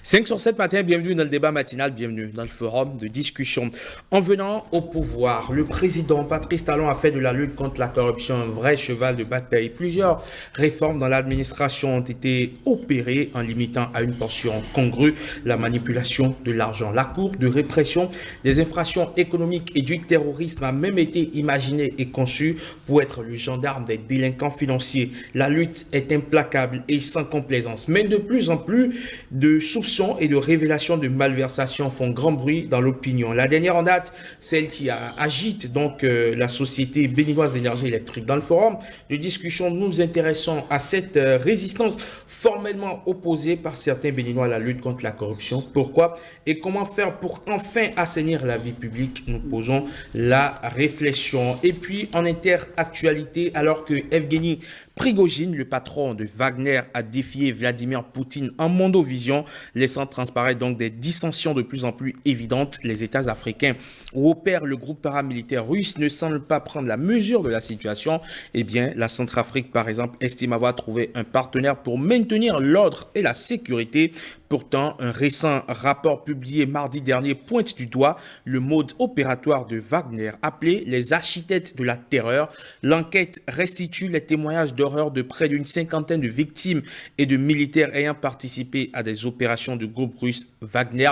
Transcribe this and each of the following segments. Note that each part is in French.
5 sur 7 matin, bienvenue dans le débat matinal, bienvenue dans le forum de discussion. En venant au pouvoir, le président Patrice Talon a fait de la lutte contre la corruption un vrai cheval de bataille. Plusieurs réformes dans l'administration ont été opérées en limitant à une portion congrue la manipulation de l'argent. La Cour de répression des infractions économiques et du terrorisme a même été imaginée et conçue pour être le gendarme des délinquants financiers. La lutte est implacable et sans complaisance, mais de plus en plus de soupçons et de révélations de malversations font grand bruit dans l'opinion. La dernière en date, celle qui agite donc la société béninoise d'énergie électrique. Dans le forum de discussion, nous nous intéressons à cette résistance formellement opposée par certains Béninois à la lutte contre la corruption. Pourquoi et comment faire pour enfin assainir la vie publique? Nous posons la réflexion. Et puis en interactualité, alors que Evgeny Prigojine, le patron de Wagner, a défié Vladimir Poutine en mondovision, laissant transparaître donc des dissensions de plus en plus évidentes. Les États africains où opère le groupe paramilitaire russe ne semblent pas prendre la mesure de la situation. Eh bien, la Centrafrique, par exemple, estime avoir trouvé un partenaire pour maintenir l'ordre et la sécurité. Pourtant, un récent rapport publié mardi dernier pointe du doigt le mode opératoire de Wagner, appelé les architectes de la terreur. L'enquête restitue les témoignages d'horreur de près d'une cinquantaine de victimes et de militaires ayant participé à des opérations du groupe russe Wagner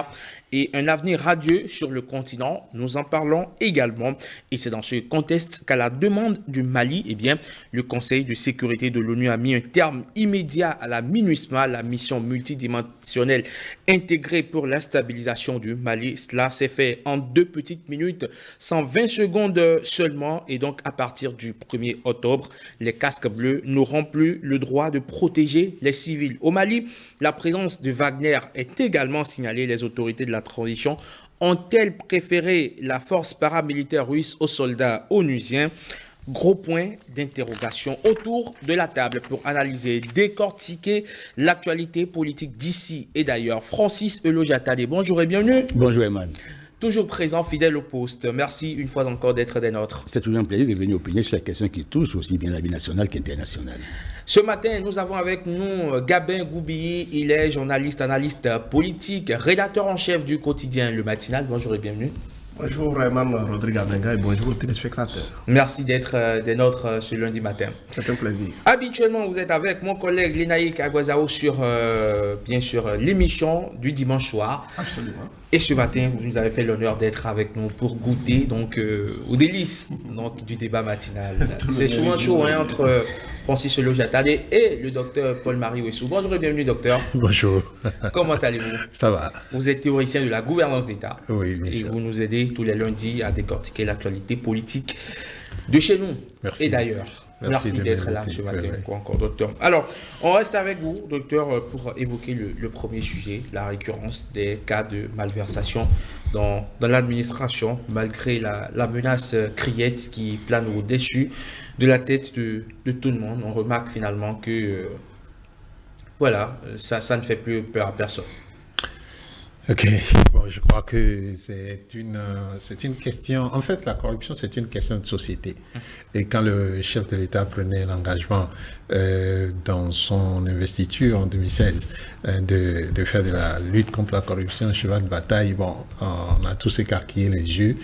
et un avenir radieux sur le continent. Nous en parlons également et c'est dans ce contexte qu'à la demande du Mali, eh bien, le Conseil de sécurité de l'ONU a mis un terme immédiat à la MINUSMA, la mission multidimensionnelle intégrée pour la stabilisation du Mali. Cela s'est fait en 2 petites minutes, 120 secondes seulement, et donc à partir du 1er octobre, les casques bleus n'auront plus le droit de protéger les civils. Au Mali, la présence de Wagner est également signalée. Les autorités de la transition ont-elles préféré la force paramilitaire russe aux soldats onusiens? Gros point d'interrogation autour de la table pour analyser, décortiquer l'actualité politique d'ici et d'ailleurs. Francis Elojatade, bonjour et bienvenue. Bonjour Eman. Toujours présent, fidèle au poste. Merci une fois encore d'être des nôtres. C'est toujours un plaisir de venir opiner sur la question qui touche aussi bien la vie nationale qu'internationale. Ce matin, nous avons avec nous Gabin Goubiyi. Il est journaliste, analyste politique, rédacteur en chef du quotidien Le Matinal. Bonjour et bienvenue. Bonjour Mme Rodrigue Abenga et bonjour aux téléspectateurs. Merci d'être des nôtres ce lundi matin. C'est un plaisir. Habituellement, vous êtes avec mon collègue Lénaïque Aguazao sur, bien sûr, l'émission du dimanche soir. Absolument. Et ce matin, vous nous avez fait l'honneur d'être avec nous pour goûter donc, aux délices donc, du débat matinal. C'est souvent chaud entre Francis Elojatade et le docteur Paul-Marie Ouessou. Bonjour et bienvenue, docteur. Bonjour. Comment allez-vous? Ça va. Vous êtes théoricien de la gouvernance d'État. Oui, bien sûr. Et vous nous aidez tous les lundis à décortiquer l'actualité politique de chez nous. Merci. Et d'ailleurs. Merci d'être là ce matin, encore, docteur. Alors, on reste avec vous, docteur, pour évoquer le premier sujet, la récurrence des cas de malversation dans l'administration, malgré la menace criette qui plane au-dessus de la tête de tout le monde. On remarque finalement que, voilà, ça ne fait plus peur à personne. Ok, bon, je crois que c'est une question, en fait la corruption c'est une question de société. Et quand le chef de l'État prenait l'engagement dans son investiture en 2016 de faire de la lutte contre la corruption un cheval de bataille, bon, on a tous écarquillé les yeux,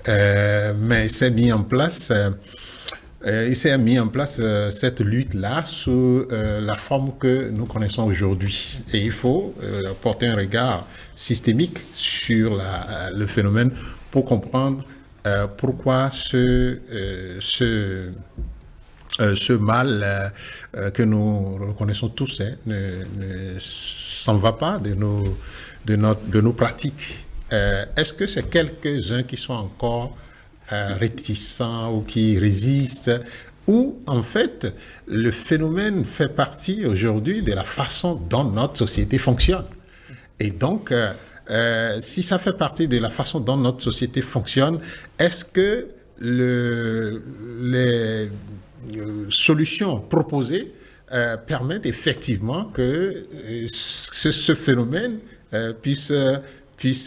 mais il s'est mis en place... cette lutte-là sous la forme que nous connaissons aujourd'hui. Et il faut porter un regard systémique sur le phénomène pour comprendre pourquoi ce mal que nous reconnaissons tous ne s'en va pas de nos pratiques. Est-ce que c'est quelques-uns qui sont encore réticents ou qui résistent, ou en fait le phénomène fait partie aujourd'hui de la façon dont notre société fonctionne. Et donc, si ça fait partie de la façon dont notre société fonctionne, est-ce que les solutions proposées permettent effectivement que ce phénomène puisse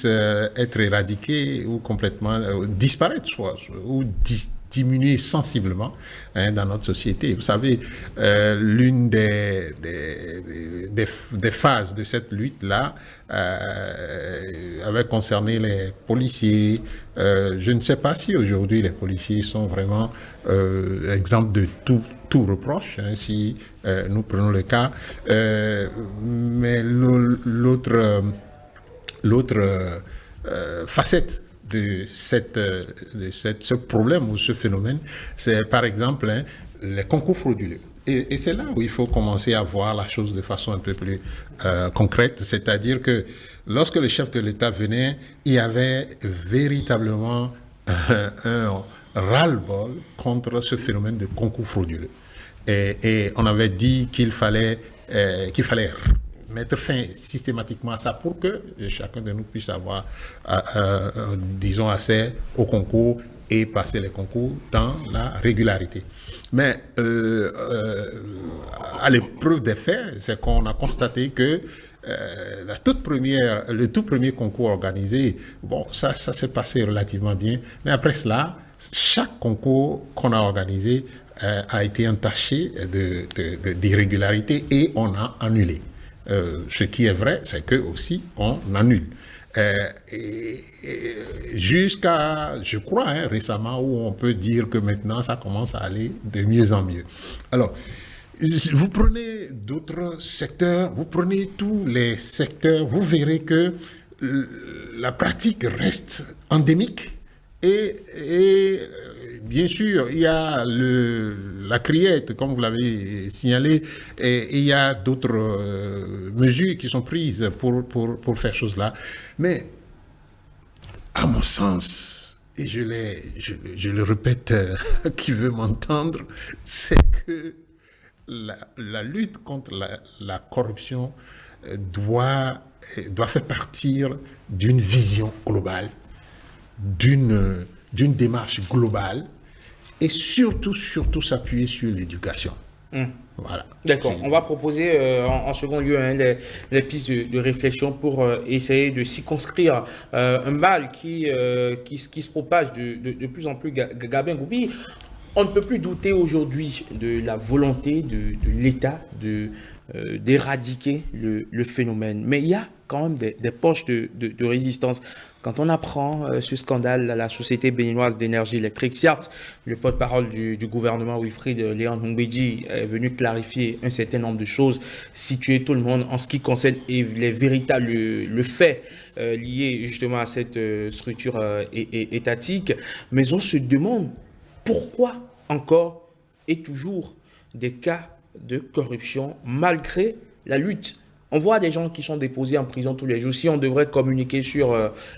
être éradiqué ou complètement disparaître, ou diminué sensiblement dans notre société. Vous savez, l'une des phases de cette lutte-là avait concerné les policiers. Je ne sais pas si aujourd'hui les policiers sont vraiment exempts de tout reproche, si nous prenons le cas. Mais l'autre facette de ce problème ou ce phénomène, c'est par exemple les concours frauduleux. Et c'est là où il faut commencer à voir la chose de façon un peu plus concrète, c'est-à-dire que lorsque le chef de l'État venait, il y avait véritablement un ras-le-bol contre ce phénomène de concours frauduleux. Et on avait dit qu'il fallait mettre fin systématiquement à ça pour que chacun de nous puisse avoir, disons, accès au concours et passer les concours dans la régularité. Mais à l'épreuve des faits, c'est qu'on a constaté que le tout premier concours organisé, bon, ça s'est passé relativement bien. Mais après cela, chaque concours qu'on a organisé a été entaché d'irrégularité et on a annulé. Ce qui est vrai, c'est que aussi on annule. Jusqu'à, je crois, récemment, où on peut dire que maintenant ça commence à aller de mieux en mieux. Alors, vous prenez d'autres secteurs, vous prenez tous les secteurs, vous verrez que la pratique reste endémique et bien sûr, il y a la criette, comme vous l'avez signalé, et il y a d'autres mesures qui sont prises pour faire chose là. Mais, à mon sens, et je le répète, qui veut m'entendre, c'est que la lutte contre la corruption doit faire partir d'une vision globale, d'une démarche globale et surtout s'appuyer sur l'éducation. Voilà. D'accord. On va proposer en second lieu les pistes de réflexion pour essayer de circonscrire un mal qui se propage de plus en plus. Gabin Goubi, on ne peut plus douter aujourd'hui de la volonté de l'État d'éradiquer le phénomène. Mais il y a quand même des poches de résistance. Quand on apprend ce scandale à la Société béninoise d'énergie électrique, certes, le porte-parole du gouvernement, Wilfried Léon Mbédji, est venu clarifier un certain nombre de choses, situer tout le monde en ce qui concerne les véritables le fait lié justement à cette structure étatique. Mais on se demande pourquoi encore et toujours des cas de corruption malgré la lutte. On voit des gens qui sont déposés en prison tous les jours. Si on devrait communiquer sur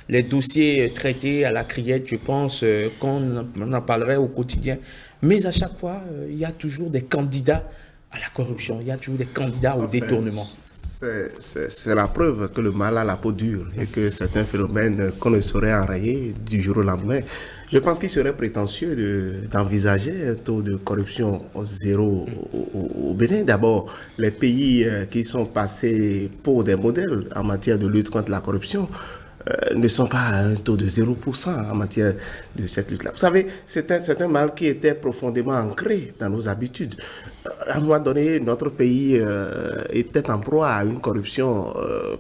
les dossiers traités à la criette, je pense qu'on en parlerait au quotidien. Mais à chaque fois, il y a toujours des candidats à la corruption. Il y a toujours des candidats au détournement. C'est la preuve que le mal a la peau dure et que c'est un phénomène qu'on ne saurait enrayer du jour au lendemain. Je pense qu'il serait prétentieux d'envisager un taux de corruption zéro au Bénin. D'abord, les pays qui sont passés pour des modèles en matière de lutte contre la corruption ne sont pas à un taux de 0% en matière de cette lutte-là. Vous savez, c'est un mal qui était profondément ancré dans nos habitudes. À un moment donné, notre pays était en proie à une corruption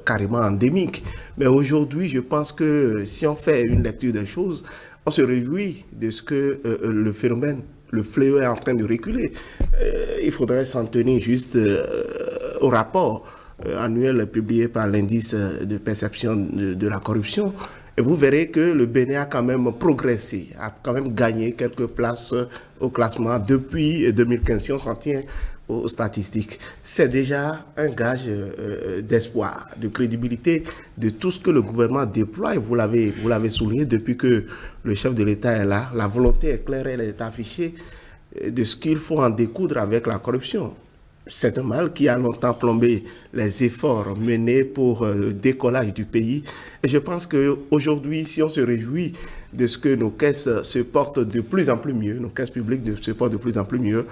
carrément endémique. Mais aujourd'hui, je pense que si on fait une lecture des choses, on se réjouit de ce que le phénomène, le fléau est en train de reculer. Il faudrait s'en tenir juste au rapport annuel publié par l'indice de perception de la corruption. Et vous verrez que le Bénin a quand même progressé, a quand même gagné quelques places au classement depuis 2015, si on s'en tient aux statistiques. C'est déjà un gage d'espoir, de crédibilité de tout ce que le gouvernement déploie. Et vous l'avez souligné depuis que le chef de l'État est là. La volonté est claire, elle est affichée de ce qu'il faut en découdre avec la corruption. C'est un mal qui a longtemps plombé les efforts menés pour le décollage du pays. Et je pense qu'aujourd'hui, si on se réjouit de ce que nos caisses se portent de plus en plus mieux, nos caisses publiques se portent de plus en plus mieux,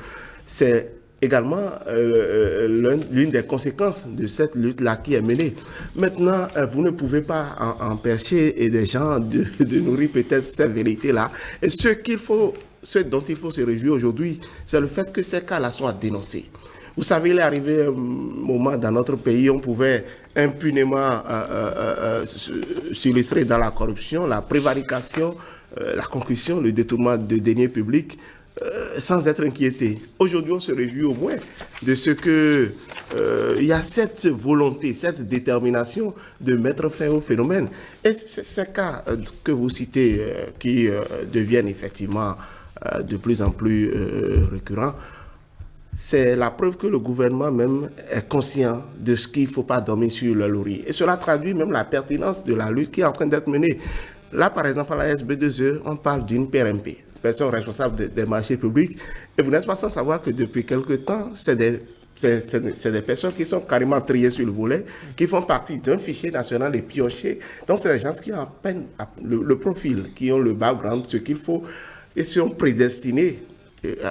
c'est également l'une des conséquences de cette lutte-là qui est menée. Maintenant, vous ne pouvez pas empêcher des gens de nourrir peut-être cette vérité-là. Et ce qu'il faut ce dont il faut se réjouir aujourd'hui, c'est le fait que ces cas-là sont à dénoncer. Vous savez, il est arrivé un moment dans notre pays où on pouvait impunément s'illustrer dans la corruption, la prévarication, la concussion, le détournement de deniers publics, sans être inquiété. Aujourd'hui, on se réjouit au moins de ce que il y a cette volonté, cette détermination de mettre fin au phénomène. Et ces cas que vous citez qui deviennent effectivement de plus en plus récurrents, c'est la preuve que le gouvernement même est conscient de ce qu'il ne faut pas dormir sur le laurier. Et cela traduit même la pertinence de la lutte qui est en train d'être menée. Là, par exemple, à la SB2E, on parle d'une PRMP, personne responsable des marchés publics. Et vous n'êtes pas sans savoir que depuis quelque temps, c'est des personnes qui sont carrément triées sur le volet, qui font partie d'un fichier national et piochés. Donc, c'est des gens qui ont à peine le profil, qui ont le background, ce qu'il faut, et sont prédestinés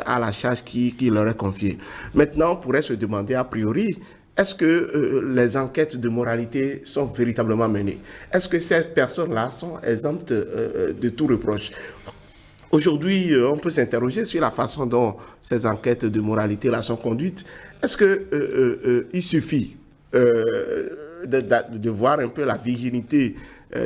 à la charge qui leur est confiée. Maintenant, on pourrait se demander a priori, est-ce que les enquêtes de moralité sont véritablement menées? Est-ce que ces personnes-là sont exemptes de tout reproche? Aujourd'hui, on peut s'interroger sur la façon dont ces enquêtes de moralité-là sont conduites. Est-ce qu'il suffit de voir un peu la virginité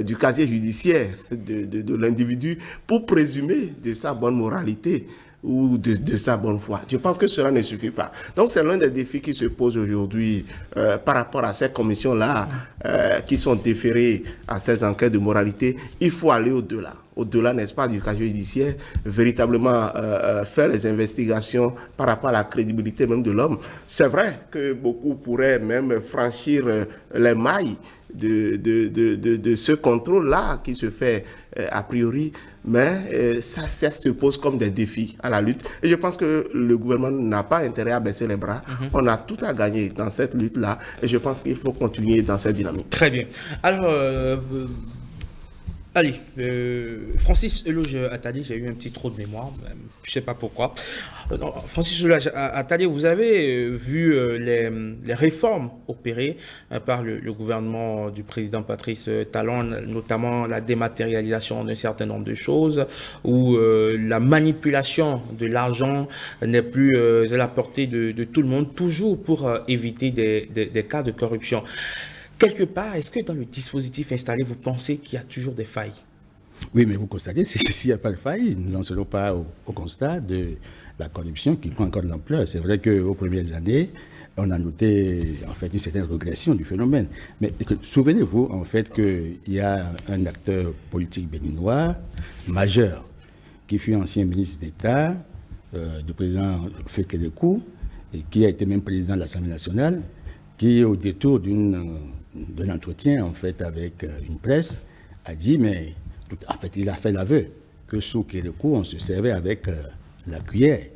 du casier judiciaire de l'individu pour présumer de sa bonne moralité ou de sa bonne foi? Je pense que cela ne suffit pas. Donc c'est l'un des défis qui se pose aujourd'hui par rapport à ces commissions-là qui sont déférées à ces enquêtes de moralité. Il faut aller au-delà. Au-delà, n'est-ce pas, du casier judiciaire, véritablement faire les investigations par rapport à la crédibilité même de l'homme. C'est vrai que beaucoup pourraient même franchir les mailles de ce contrôle-là qui se fait a priori, mais ça se pose comme des défis à la lutte. Et je pense que le gouvernement n'a pas intérêt à baisser les bras. On a tout à gagner dans cette lutte-là et je pense qu'il faut continuer dans cette dynamique. Très bien. Alors, allez, Francis Eloge Attali, j'ai eu un petit trou de mémoire, je ne sais pas pourquoi. Francis Eloge Attali, vous avez vu les réformes opérées par le gouvernement du président Patrice Talon, notamment la dématérialisation d'un certain nombre de choses, où la manipulation de l'argent n'est plus à la portée de tout le monde, toujours pour éviter des cas de corruption. Quelque part, est-ce que dans le dispositif installé, vous pensez qu'il y a toujours des failles? Oui, mais vous constatez, s'il n'y a pas de faille, nous n'en serons pas au constat de la corruption qui prend encore de l'ampleur. C'est vrai qu'aux premières années, on a noté en fait une certaine régression du phénomène. Mais souvenez-vous en fait qu'il y a un acteur politique béninois majeur qui fut ancien ministre d'État du président Fékélékou et qui a été même président de l'Assemblée nationale, qui au détour d'un entretien en fait avec une presse a dit, mais en fait il a fait l'aveu que sous Kérékou on se servait avec la cuillère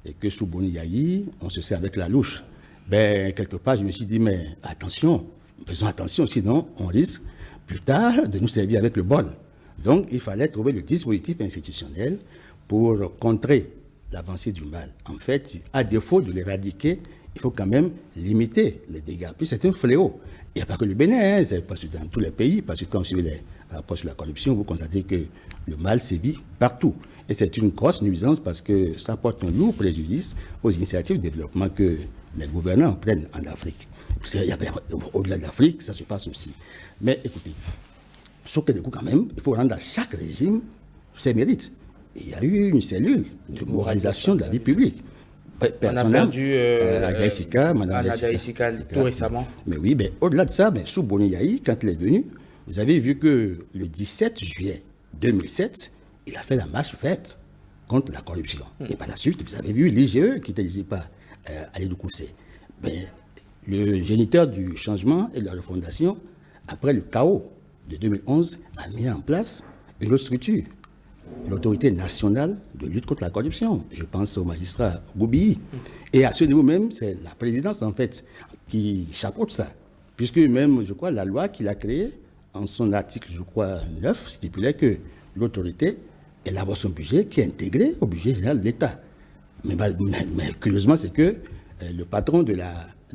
et que sous Boni-Yayi on se sert avec la louche. Ben quelque part je me suis dit, mais attention, faisons attention, sinon on risque plus tard de nous servir avec le bol. Donc il fallait trouver le dispositif institutionnel pour contrer l'avancée du mal. En fait, à défaut de l'éradiquer, il faut quand même limiter les dégâts. Puis c'est un fléau. Il n'y a pas que le Bénin, c'est dans tous les pays, parce que quand on suit les rapports sur la corruption, vous constatez que le mal sévit partout. Et c'est une grosse nuisance parce que ça porte un lourd préjudice aux initiatives de développement que les gouvernants prennent en Afrique. Au-delà de l'Afrique, ça se passe aussi. Mais écoutez, sauf que du coup quand même, il faut rendre à chaque régime ses mérites. Il y a eu une cellule de moralisation de la vie publique. On a perdu Madame Jessica tout récemment. Mais oui, mais au-delà de ça, sous Boni-Yayi, quand il est venu, vous avez vu que le 17 juillet 2007, il a fait la marche verte contre la corruption. Et par la suite, vous avez vu l'IGE qui n'était pas allé nous cousser. Mais le géniteur du changement et de la refondation, après le chaos de 2011, a mis en place une autre structure, l'autorité nationale de lutte contre la corruption. Je pense au magistrat Goubi. Et à ce niveau même, c'est la présidence, en fait, qui chapeaute ça. Puisque même, je crois, la loi qu'il a créée, en son article, je crois, 9, stipulait que l'autorité élabore son budget qui est intégré au budget général de l'État. Mais curieusement, c'est que le patron de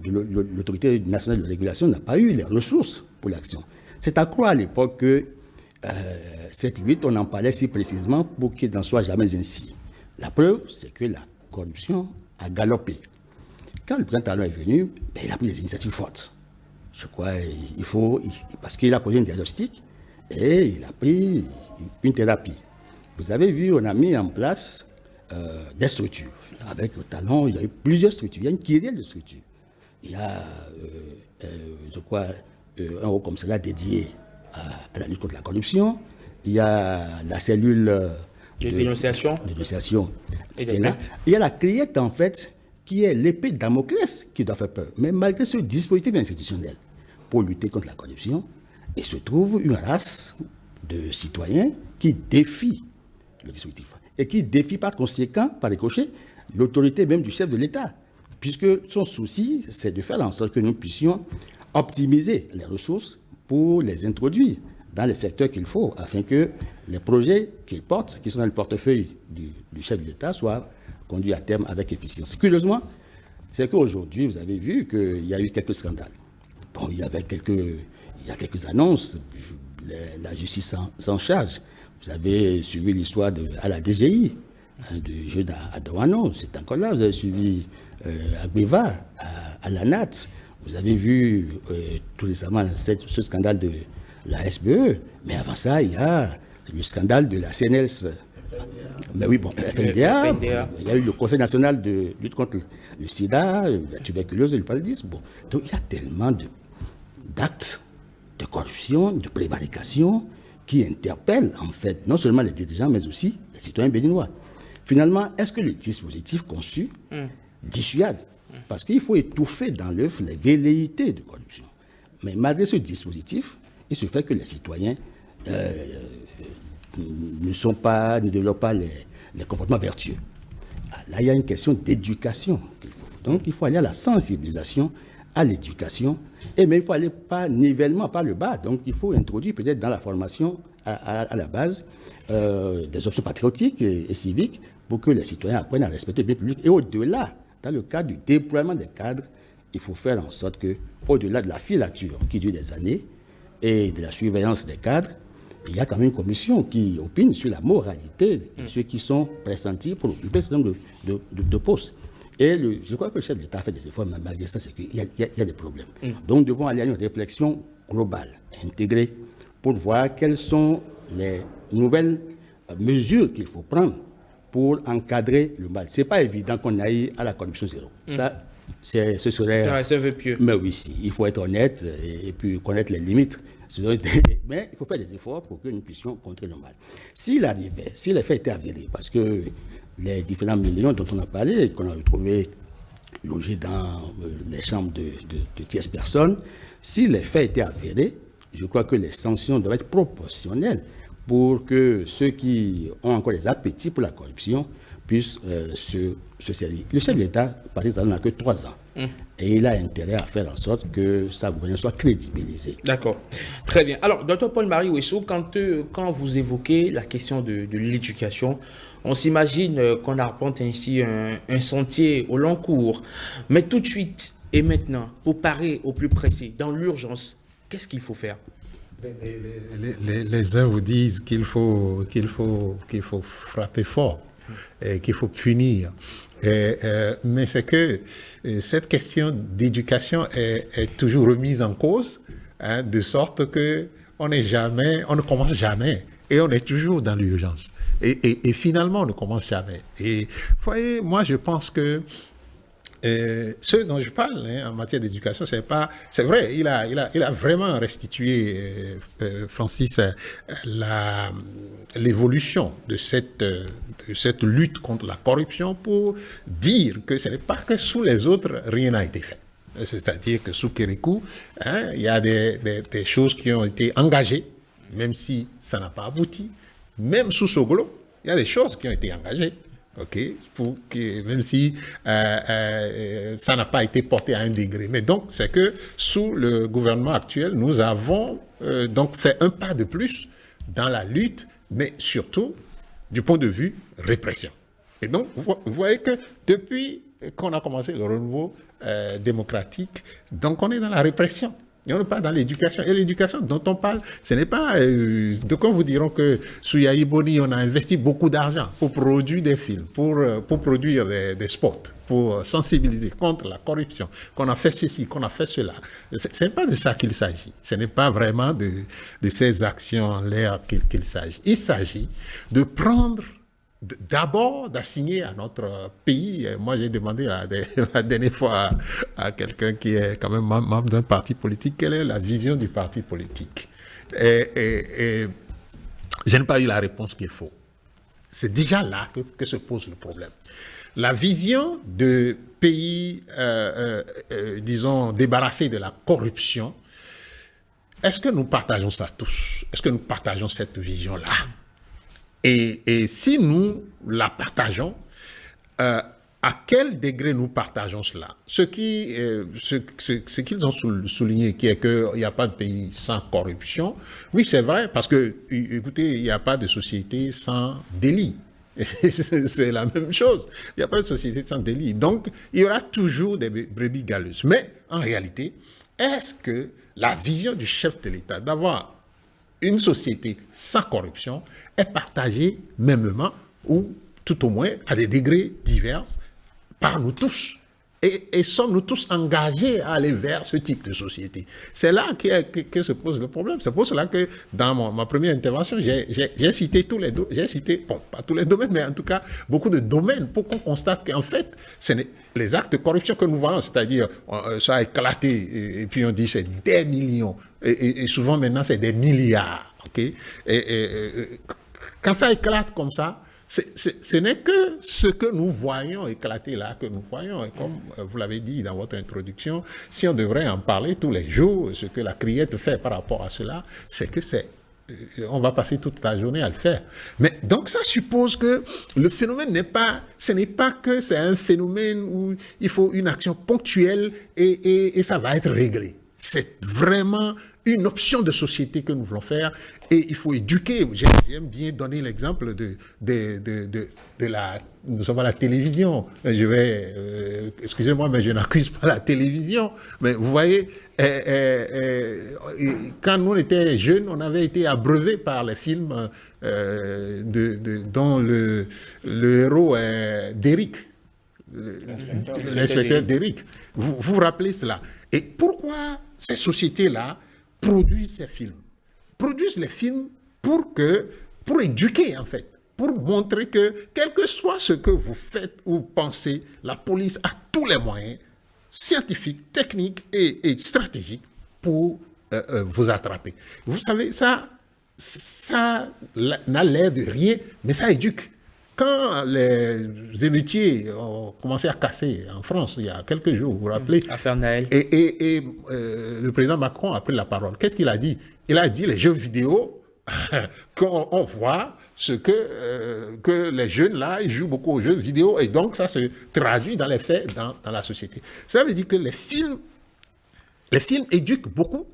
l'autorité nationale de régulation n'a pas eu les ressources pour l'action. C'est à croire à l'époque que cette lutte, on en parlait si précisément pour qu'il n'en soit jamais ainsi. La preuve, c'est que la corruption a galopé. Quand le président Talon est venu, il a pris des initiatives fortes. Je crois parce qu'il a posé un diagnostic et il a pris une thérapie. Vous avez vu, on a mis en place des structures. Avec le Talon, il y a eu plusieurs structures. Il y a une kyrielle de structures. Il y a, je crois, un haut commissariat dédié à la lutte contre la corruption. Il y a la cellule de dénonciation. Et il y a la criette, en fait, qui est l'épée de Damoclès qui doit faire peur. Mais malgré ce dispositif institutionnel pour lutter contre la corruption, il se trouve une race de citoyens qui défient le dispositif et qui défient par conséquent, par ricochet, l'autorité même du chef de l'État, puisque son souci, c'est de faire en sorte que nous puissions optimiser les ressources pour les introduire dans les secteurs qu'il faut, afin que les projets qu'il porte, qui sont dans le portefeuille du chef de l'État, soient conduits à terme avec efficience. Curieusement, c'est qu'aujourd'hui, vous avez vu qu'il y a eu quelques scandales. Bon, il y a quelques annonces, la justice s'en charge. Vous avez suivi l'histoire à la DGI, de Jude à Douano, c'est encore là. Vous avez suivi à Gbeva, à la NAT. Vous avez vu tout récemment ce scandale de la SBE. Mais avant ça, il y a le scandale de la CNLS. Mais oui, bon, FNDA, il y a eu le Conseil national de lutte contre le sida, la tuberculose et le paludisme. Bon, donc il y a tellement d'actes de corruption, de prévarication qui interpellent en fait non seulement les dirigeants mais aussi les citoyens béninois. Finalement, est-ce que le dispositif conçu dissuade? Parce qu'il faut étouffer dans l'œuf les velléités de corruption. Mais malgré ce dispositif, il se fait que les citoyens ne développent pas les comportements vertueux. Là, il y a une question d'éducation qu'il faut. Donc, il faut aller à la sensibilisation, à l'éducation, et même il faut aller par nivellement, par le bas. Donc, il faut introduire peut-être dans la formation, à la base, des options patriotiques et civiques pour que les citoyens apprennent à respecter le bien public. Et au-delà, dans le cadre du déploiement des cadres, il faut faire en sorte que, au-delà de la filature qui dure des années et de la surveillance des cadres, il y a quand même une commission qui opine sur la moralité de ceux qui sont pressentis pour occuper ce nombre de postes. Et je crois que le chef de l'État a fait des efforts, mais malgré ça, c'est qu'il y a des problèmes. Donc, nous devons aller à une réflexion globale, intégrée, pour voir quelles sont les nouvelles mesures qu'il faut prendre pour encadrer le mal. Ce n'est pas évident qu'on aille à la corruption zéro. Ça, ce serait... C'est un vœu pieux. Mais oui, si. Il faut être honnête et puis connaître les limites. Mais il faut faire des efforts pour que nous puissions contrer le mal. S'il arrivait, si les faits étaient avérés, parce que les différents millions dont on a parlé, qu'on a retrouvés logés dans les chambres de tierces personnes, si les faits étaient avérés, je crois que les sanctions doivent être proportionnelles pour que ceux qui ont encore des appétits pour la corruption puissent se servir. Le chef de l'État, par exemple, n'a que 3 ans. Et il a intérêt à faire en sorte que sa gouvernance soit crédibilisée. D'accord. Très bien. Alors, Dr Paul-Marie Ouesso, quand vous évoquez la question de l'éducation, on s'imagine qu'on arpente ainsi un sentier au long cours. Mais tout de suite et maintenant, pour parer au plus pressé, dans l'urgence, qu'est-ce qu'il faut faire? Les uns vous disent qu'il faut frapper fort, et qu'il faut punir. Mais c'est que cette question d'éducation est toujours remise en cause, de sorte que on ne commence jamais. Et on est toujours dans l'urgence. Et finalement, on ne commence jamais. Et vous voyez, moi, je pense que ce dont je parle en matière d'éducation, c'est vrai, il a vraiment restitué, Francis, l'évolution de cette lutte contre la corruption pour dire que ce n'est pas que sous les autres, rien n'a été fait. C'est-à-dire que sous Kérékou, il y a des choses qui ont été engagées, même si ça n'a pas abouti. Même sous Soglo, il y a des choses qui ont été engagées. Même si ça n'a pas été porté à un degré. Mais donc, c'est que sous le gouvernement actuel, nous avons donc fait un pas de plus dans la lutte, mais surtout du point de vue répression. Et donc, vous voyez que depuis qu'on a commencé le renouveau démocratique, donc on est dans la répression. Et on n'est pas dans l'éducation. Et l'éducation dont on parle, ce n'est pas... de quoi vous diront que sous Yahi Boni, on a investi beaucoup d'argent pour produire des films, pour produire des spots, pour sensibiliser contre la corruption, qu'on a fait ceci, qu'on a fait cela. Ce n'est pas de ça qu'il s'agit. Ce n'est pas vraiment de ces actions en l'air qu'il s'agit. Il s'agit de prendre... D'abord, d'assigner à notre pays, moi j'ai demandé la dernière fois à quelqu'un qui est quand même membre d'un parti politique, quelle est la vision du parti politique. Et je n'ai pas eu la réponse qu'il faut. C'est déjà là que se pose le problème. La vision de pays, disons, débarrassés de la corruption, est-ce que nous partageons ça tous? Est-ce que nous partageons cette vision-là? Et si nous la partageons, à quel degré nous partageons cela? Ce qu'ils ont souligné, qui est qu'il n'y a pas de pays sans corruption, oui, c'est vrai, parce que, écoutez, il n'y a pas de société sans délit. C'est la même chose. Il n'y a pas de société sans délit. Donc, il y aura toujours des brebis galeuses. Mais, en réalité, est-ce que la vision du chef de l'État d'avoir une société sans corruption est partagée mêmement ou tout au moins à des degrés divers par nous tous. Et sommes-nous tous engagés à aller vers ce type de société? C'est là que se pose le problème. C'est pour cela que dans ma première intervention, j'ai cité tous les domaines, bon, pas tous les domaines, mais en tout cas beaucoup de domaines pour qu'on constate qu'en fait, les actes de corruption que nous voyons, c'est-à-dire ça a éclaté et puis on dit c'est des millions et souvent maintenant c'est des milliards. Okay? Quand ça éclate comme ça, ce n'est que ce que nous voyons éclater là, que nous voyons. Et comme vous l'avez dit dans votre introduction, si on devrait en parler tous les jours, ce que la criette fait par rapport à cela, c'est que on va passer toute la journée à le faire. Mais donc ça suppose que le phénomène ce n'est pas que c'est un phénomène où il faut une action ponctuelle et ça va être réglé. C'est vraiment une option de société que nous voulons faire et il faut éduquer. J'aime bien donner l'exemple de la télévision. Excusez-moi, mais je n'accuse pas la télévision. Mais vous voyez, quand nous étions jeunes, on avait été abreuvés par les films dont le héros est Derrick. L'inspecteur Derrick. Vous vous rappelez cela? Et pourquoi ces sociétés-là produisent ces films? Produisent les films pour éduquer, en fait, pour montrer que, quel que soit ce que vous faites ou pensez, la police a tous les moyens scientifiques, techniques et stratégiques pour vous attraper. Vous savez, ça n'a l'air de rien, mais ça éduque. Quand les émeutiers ont commencé à casser en France, il y a quelques jours, vous vous rappelez, Affaire Naël. Et le président Macron a pris la parole. Qu'est-ce qu'il a dit? Il a dit les jeux vidéo, qu'on voit ce que les jeunes là, ils jouent beaucoup aux jeux vidéo et donc ça se traduit dans les faits dans la société. Ça veut dire que les films éduquent beaucoup.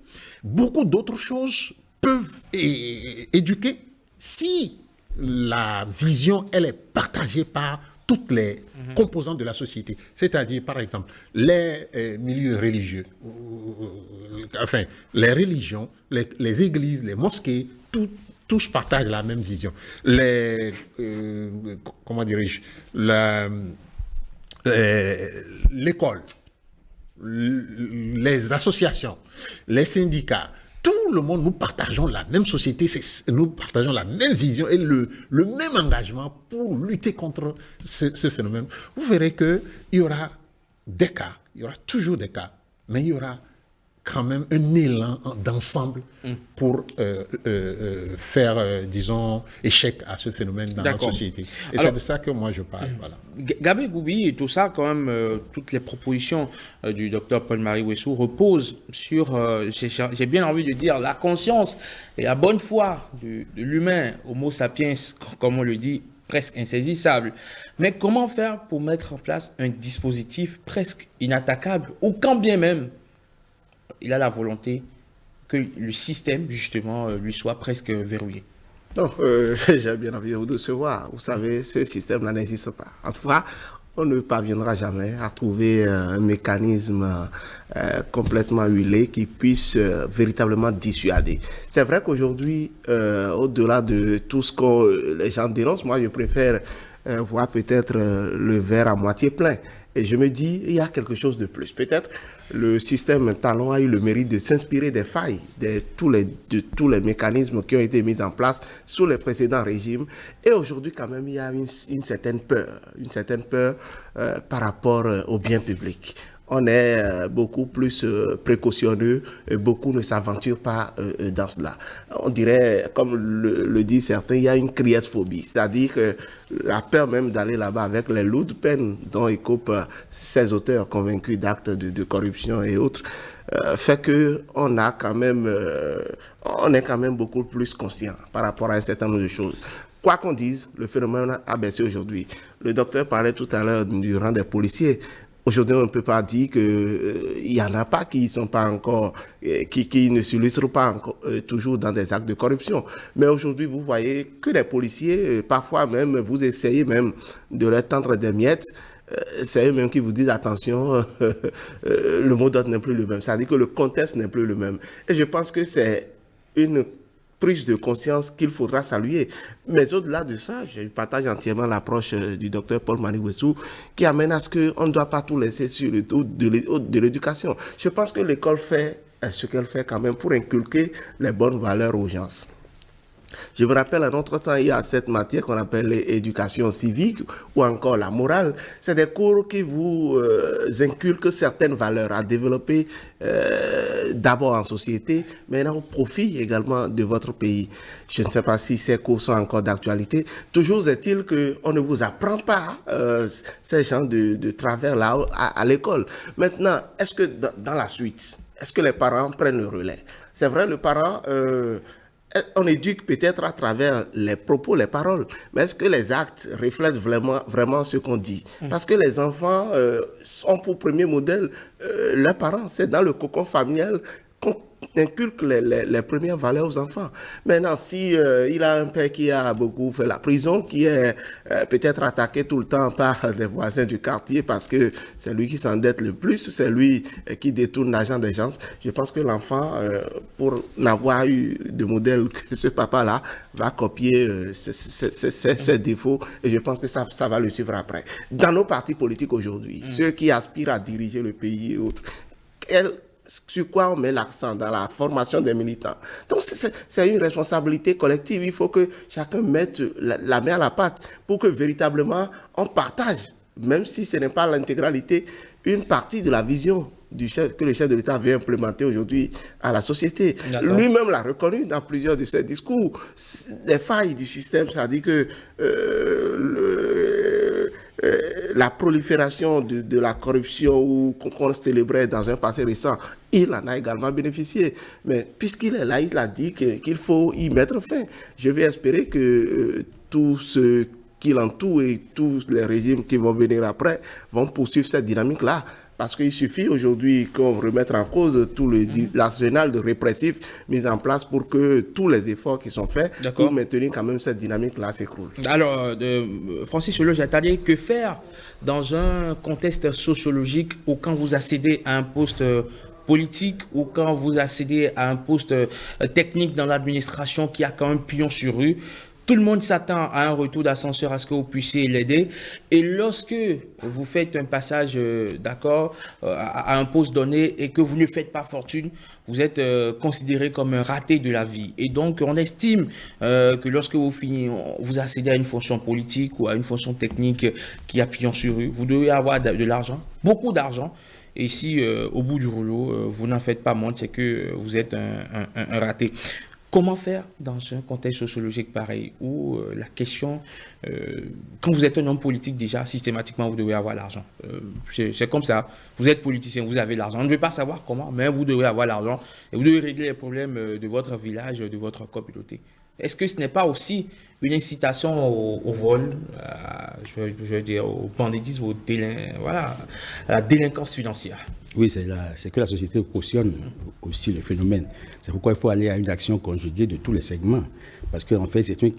Beaucoup d'autres choses peuvent éduquer si la vision, elle est partagée par toutes les composantes de la société. C'est-à-dire, par exemple, les milieux religieux, enfin, les religions, les églises, les mosquées, tous partagent la même vision. Comment dirais-je, l'école, les associations, les syndicats, tout le monde, nous partageons la même société, nous partageons la même vision et le même engagement pour lutter contre ce phénomène. Vous verrez qu'il y aura des cas, il y aura toujours des cas, mais il y aura quand même un élan d'ensemble pour faire, disons, échec à ce phénomène dans notre société. Et c'est de ça que moi je parle. Voilà. Gabé Goubi et tout ça, quand même, toutes les propositions du docteur Paul-Marie Ouessou reposent sur, j'ai bien envie de dire, la conscience et la bonne foi de l'humain, homo sapiens, comme on le dit, presque insaisissable. Mais comment faire pour mettre en place un dispositif presque inattaquable, ou quand bien même il a la volonté que le système, justement, lui soit presque verrouillé? Non, j'ai bien envie de vous décevoir. Vous savez, ce système-là n'existe pas. En tout cas, on ne parviendra jamais à trouver un mécanisme complètement huilé qui puisse véritablement dissuader. C'est vrai qu'aujourd'hui, au-delà de tout ce que les gens dénoncent, moi je préfère voir peut-être le verre à moitié plein. Et je me dis, il y a quelque chose de plus. Peut-être le système Talon a eu le mérite de s'inspirer des failles de tous les mécanismes qui ont été mis en place sous les précédents régimes. Et aujourd'hui, quand même, il y a une certaine peur par rapport au bien public. On est beaucoup plus précautionneux et beaucoup ne s'aventurent pas dans cela. On dirait, comme le disent certains, il y a une criesphobie, c'est-à-dire que la peur même d'aller là-bas avec les lourdes peines dont écopent ces auteurs convaincus d'actes de corruption et autres, fait que on est quand même beaucoup plus conscient par rapport à un certain nombre de choses. Quoi qu'on dise, le phénomène a baissé aujourd'hui. Le docteur parlait tout à l'heure du rang des policiers. Aujourd'hui, on ne peut pas dire qu'il y en a pas qui sont pas encore, qui ne s'illustrent pas encore, toujours dans des actes de corruption. Mais aujourd'hui, vous voyez que les policiers, parfois même, vous essayez même de leur tendre des miettes. C'est eux-mêmes qui vous disent attention, le mot d'ordre n'est plus le même. C'est-à-dire que le contexte n'est plus le même. Et je pense que c'est une prise de conscience qu'il faudra saluer. Mais au-delà de ça, je partage entièrement l'approche du docteur Paul Maniwessou qui amène à ce qu'on ne doit pas tout laisser sur le dos de l'éducation. Je pense que l'école fait ce qu'elle fait quand même pour inculquer les bonnes valeurs aux gens. Je me rappelle, à notre temps, il y a cette matière qu'on appelle l'éducation civique ou encore la morale. C'est des cours qui vous inculquent certaines valeurs à développer d'abord en société, mais au profit également de votre pays. Je ne sais pas si ces cours sont encore d'actualité. Toujours est-il qu'on ne vous apprend pas ces genres de travers là à l'école. Maintenant, est-ce que dans la suite, est-ce que les parents prennent le relais? C'est vrai, le parent... on éduque peut-être à travers les propos, les paroles, mais est-ce que les actes reflètent vraiment ce qu'on dit? Parce que les enfants ont pour premier modèle leurs parents. C'est dans le cocon familial qu'on inculque les premières valeurs aux enfants. Maintenant, si il a un père qui a beaucoup fait la prison, qui est peut-être attaqué tout le temps par des voisins du quartier parce que c'est lui qui s'endette le plus, c'est lui qui détourne l'argent des gens, je pense que l'enfant, pour n'avoir eu de modèle que ce papa-là, va copier ses défauts et je pense que ça va le suivre après. Dans nos partis politiques aujourd'hui, ceux qui aspirent à diriger le pays et autres, sur quoi on met l'accent dans la formation des militants. Donc c'est une responsabilité collective. Il faut que chacun mette la main à la pâte pour que véritablement on partage, même si ce n'est pas l'intégralité, une partie de la vision que le chef de l'État veut implémenter aujourd'hui à la société. Lui-même l'a reconnu dans plusieurs de ses discours. Les failles du système, ça dit que la prolifération de la corruption qu'on célébrait dans un passé récent, il en a également bénéficié. Mais puisqu'il est là, il a dit qu'il faut y mettre fin. Je vais espérer que tout ce qui l'entoure et tous les régimes qui vont venir après vont poursuivre cette dynamique-là. Parce qu'il suffit aujourd'hui qu'on remette en cause tout l'arsenal de répressif mis en place pour que tous les efforts qui sont faits pour maintenir quand même cette dynamique-là s'écroulent. Alors, Francis Ologe-Atalier, que faire dans un contexte sociologique où quand vous accédez à un poste politique ou quand vous accédez à un poste technique dans l'administration qui a quand même pion sur rue, tout le monde s'attend à un retour d'ascenseur, à ce que vous puissiez l'aider. Et lorsque vous faites un passage d'accord à un poste donné et que vous ne faites pas fortune, vous êtes considéré comme un raté de la vie. Et donc, on estime que lorsque vous accédez à une fonction politique ou à une fonction technique qui a pignon sur rue, vous devez avoir de l'argent, beaucoup d'argent. Et si, au bout du rouleau, vous n'en faites pas moins, c'est que vous êtes un raté. Comment faire dans un contexte sociologique pareil où la question, quand vous êtes un homme politique déjà, systématiquement, vous devez avoir l'argent. C'est comme ça. Vous êtes politicien, vous avez l'argent. On ne veut pas savoir comment, mais vous devez avoir l'argent et vous devez régler les problèmes de votre village, de votre communauté. Est-ce que ce n'est pas aussi une incitation au vol, je veux dire au banditisme, à la délinquance financière? Oui, c'est que la société cautionne aussi le phénomène. C'est pourquoi il faut aller à une action conjuguée de tous les segments. Parce qu'en fait, c'est une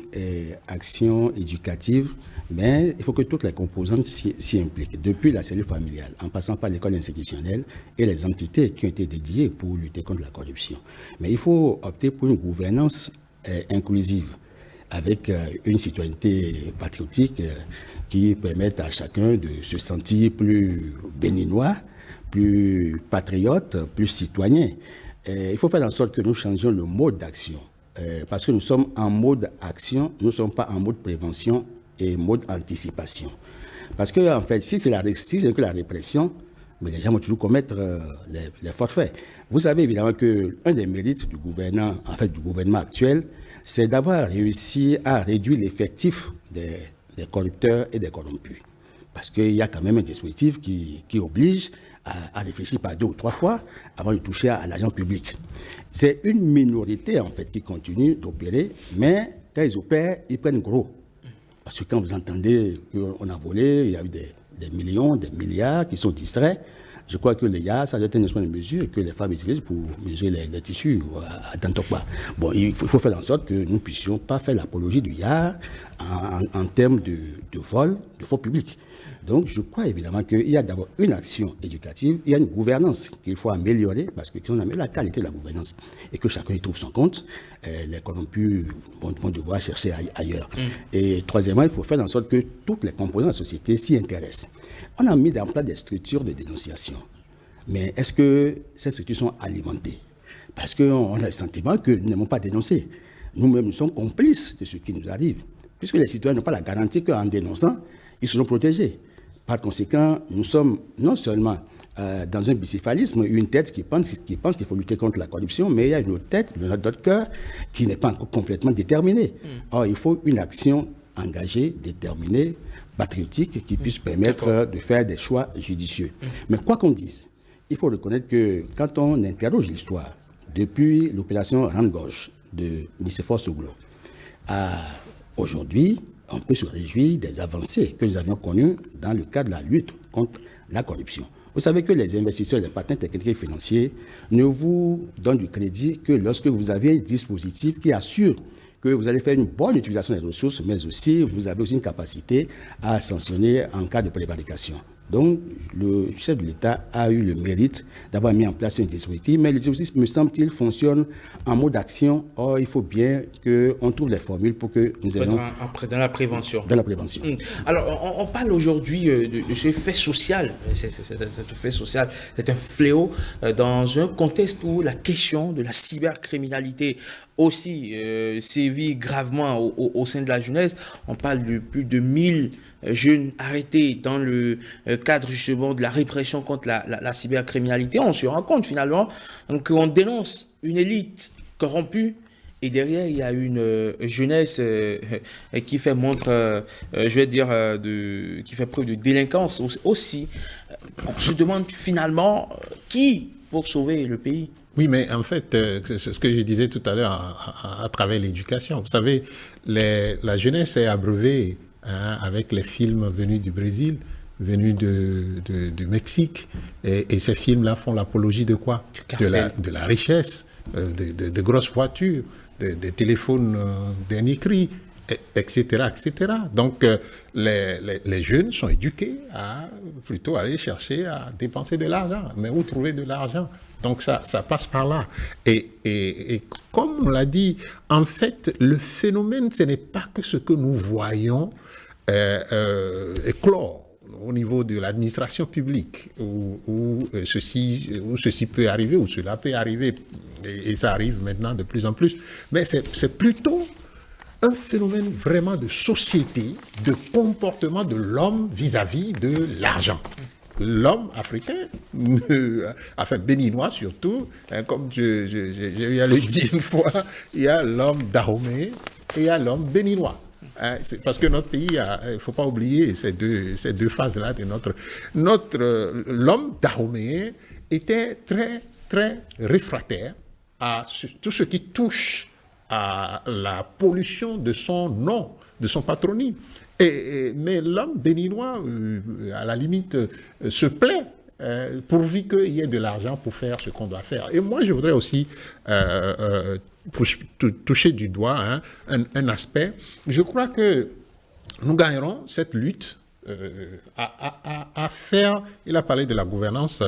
action éducative, mais il faut que toutes les composantes s'y impliquent. Depuis la cellule familiale, en passant par l'école institutionnelle et les entités qui ont été dédiées pour lutter contre la corruption. Mais il faut opter pour une gouvernance inclusive, avec une citoyenneté patriotique qui permette à chacun de se sentir plus béninois, plus patriote, plus citoyen. Il faut faire en sorte que nous changions le mode d'action. Parce que nous sommes en mode action, nous ne sommes pas en mode prévention et mode anticipation. Parce que, en fait, si c'est que la répression, mais les gens vont toujours commettre les forfaits. Vous savez évidemment qu'un des mérites du gouvernement actuel, c'est d'avoir réussi à réduire l'effectif des corrupteurs et des corrompus. Parce qu'il y a quand même un dispositif qui oblige à réfléchir par 2 ou 3 fois avant de toucher à l'argent public. C'est une minorité, en fait, qui continue d'opérer, mais quand ils opèrent, ils prennent gros. Parce que quand vous entendez qu'on a volé, il y a eu des millions, des milliards qui sont distraits, je crois que les yards, ça doit être un instrument de mesure que les femmes utilisent pour mesurer les tissus à Tantokwa. Bon, il faut faire en sorte que nous ne puissions pas faire l'apologie du yard en termes de vol, de faux publics. Donc, je crois évidemment qu'il y a d'abord une action éducative, il y a une gouvernance qu'il faut améliorer, parce que si on améliore la qualité de la gouvernance et que chacun y trouve son compte, les corrompus vont devoir chercher ailleurs. Et troisièmement, il faut faire en sorte que toutes les composantes de la société s'y intéressent. On a mis en place des structures de dénonciation. Mais est-ce que ces structures sont alimentées? Parce qu'on a le sentiment que nous n'aimons pas dénoncer. Nous-mêmes, nous sommes complices de ce qui nous arrive. Puisque les citoyens n'ont pas la garantie qu'en dénonçant, ils seront protégés. Par conséquent, nous sommes non seulement dans un bicéphalisme, une tête qui pense qu'il faut lutter contre la corruption, mais il y a une autre tête, notre cœur, qui n'est pas encore complètement déterminée. Or, il faut une action engagée, déterminée, patriotique, qui puisse permettre de faire des choix judicieux. Mais quoi qu'on dise, il faut reconnaître que quand on interroge l'histoire, depuis l'opération Rande-Gauche de Nicéphore Soglo à aujourd'hui, on peut se réjouir des avancées que nous avions connues dans le cadre de la lutte contre la corruption. Vous savez que les investisseurs, les partenaires techniques et financiers ne vous donnent du crédit que lorsque vous avez un dispositif qui assure que vous allez faire une bonne utilisation des ressources, mais aussi vous avez aussi une capacité à sanctionner en cas de prévarication. Donc, le chef de l'État a eu le mérite d'avoir mis en place un dispositif, mais le dispositif, me semble-t-il, fonctionne en mode action. Or, il faut bien qu'on trouve les formules pour que nous ayons... Dans la prévention. Dans la prévention. Alors, on parle aujourd'hui de ce fait social. Cet fait social, c'est un fléau dans un contexte où la question de la cybercriminalité aussi sévit gravement au sein de la jeunesse. On parle de plus de 1000 jeunes arrêtés dans le cadre justement de la répression contre la cybercriminalité. On se rend compte finalement qu'on dénonce une élite corrompue et derrière il y a une jeunesse qui fait qui fait preuve de délinquance aussi. On se demande finalement qui pour sauver le pays. Oui, mais en fait, c'est ce que je disais tout à l'heure à travers l'éducation. Vous savez, la jeunesse est abreuvée avec les films venus du Brésil, venus du Mexique. Et ces films-là font l'apologie de quoi? De la richesse, de grosses voitures, des téléphones dernier cri, etc., etc. Donc, les jeunes sont éduqués à plutôt aller chercher à dépenser de l'argent. Mais où trouver de l'argent? Donc, ça passe par là. Et comme on l'a dit, en fait, le phénomène, ce n'est pas que ce que nous voyons éclore au niveau de l'administration publique, où ceci peut arriver, où cela peut arriver, et ça arrive maintenant de plus en plus. Mais c'est plutôt un phénomène vraiment de société, de comportement de l'homme vis-à-vis de l'argent. L'homme africain, enfin béninois surtout, comme j'ai eu à le dire une fois, il y a l'homme Dahomey et il y a l'homme béninois. Parce que notre pays, il ne faut pas oublier ces deux phases-là de l'homme Dahomey était très, très réfractaire à tout ce qui touche à la pollution de son nom, de son patronyme. Mais l'homme béninois, à la limite, se plaît pourvu qu'il y ait de l'argent pour faire ce qu'on doit faire. Et moi, je voudrais aussi toucher du doigt un aspect. Je crois que nous gagnerons cette lutte à faire. Il a parlé de la gouvernance,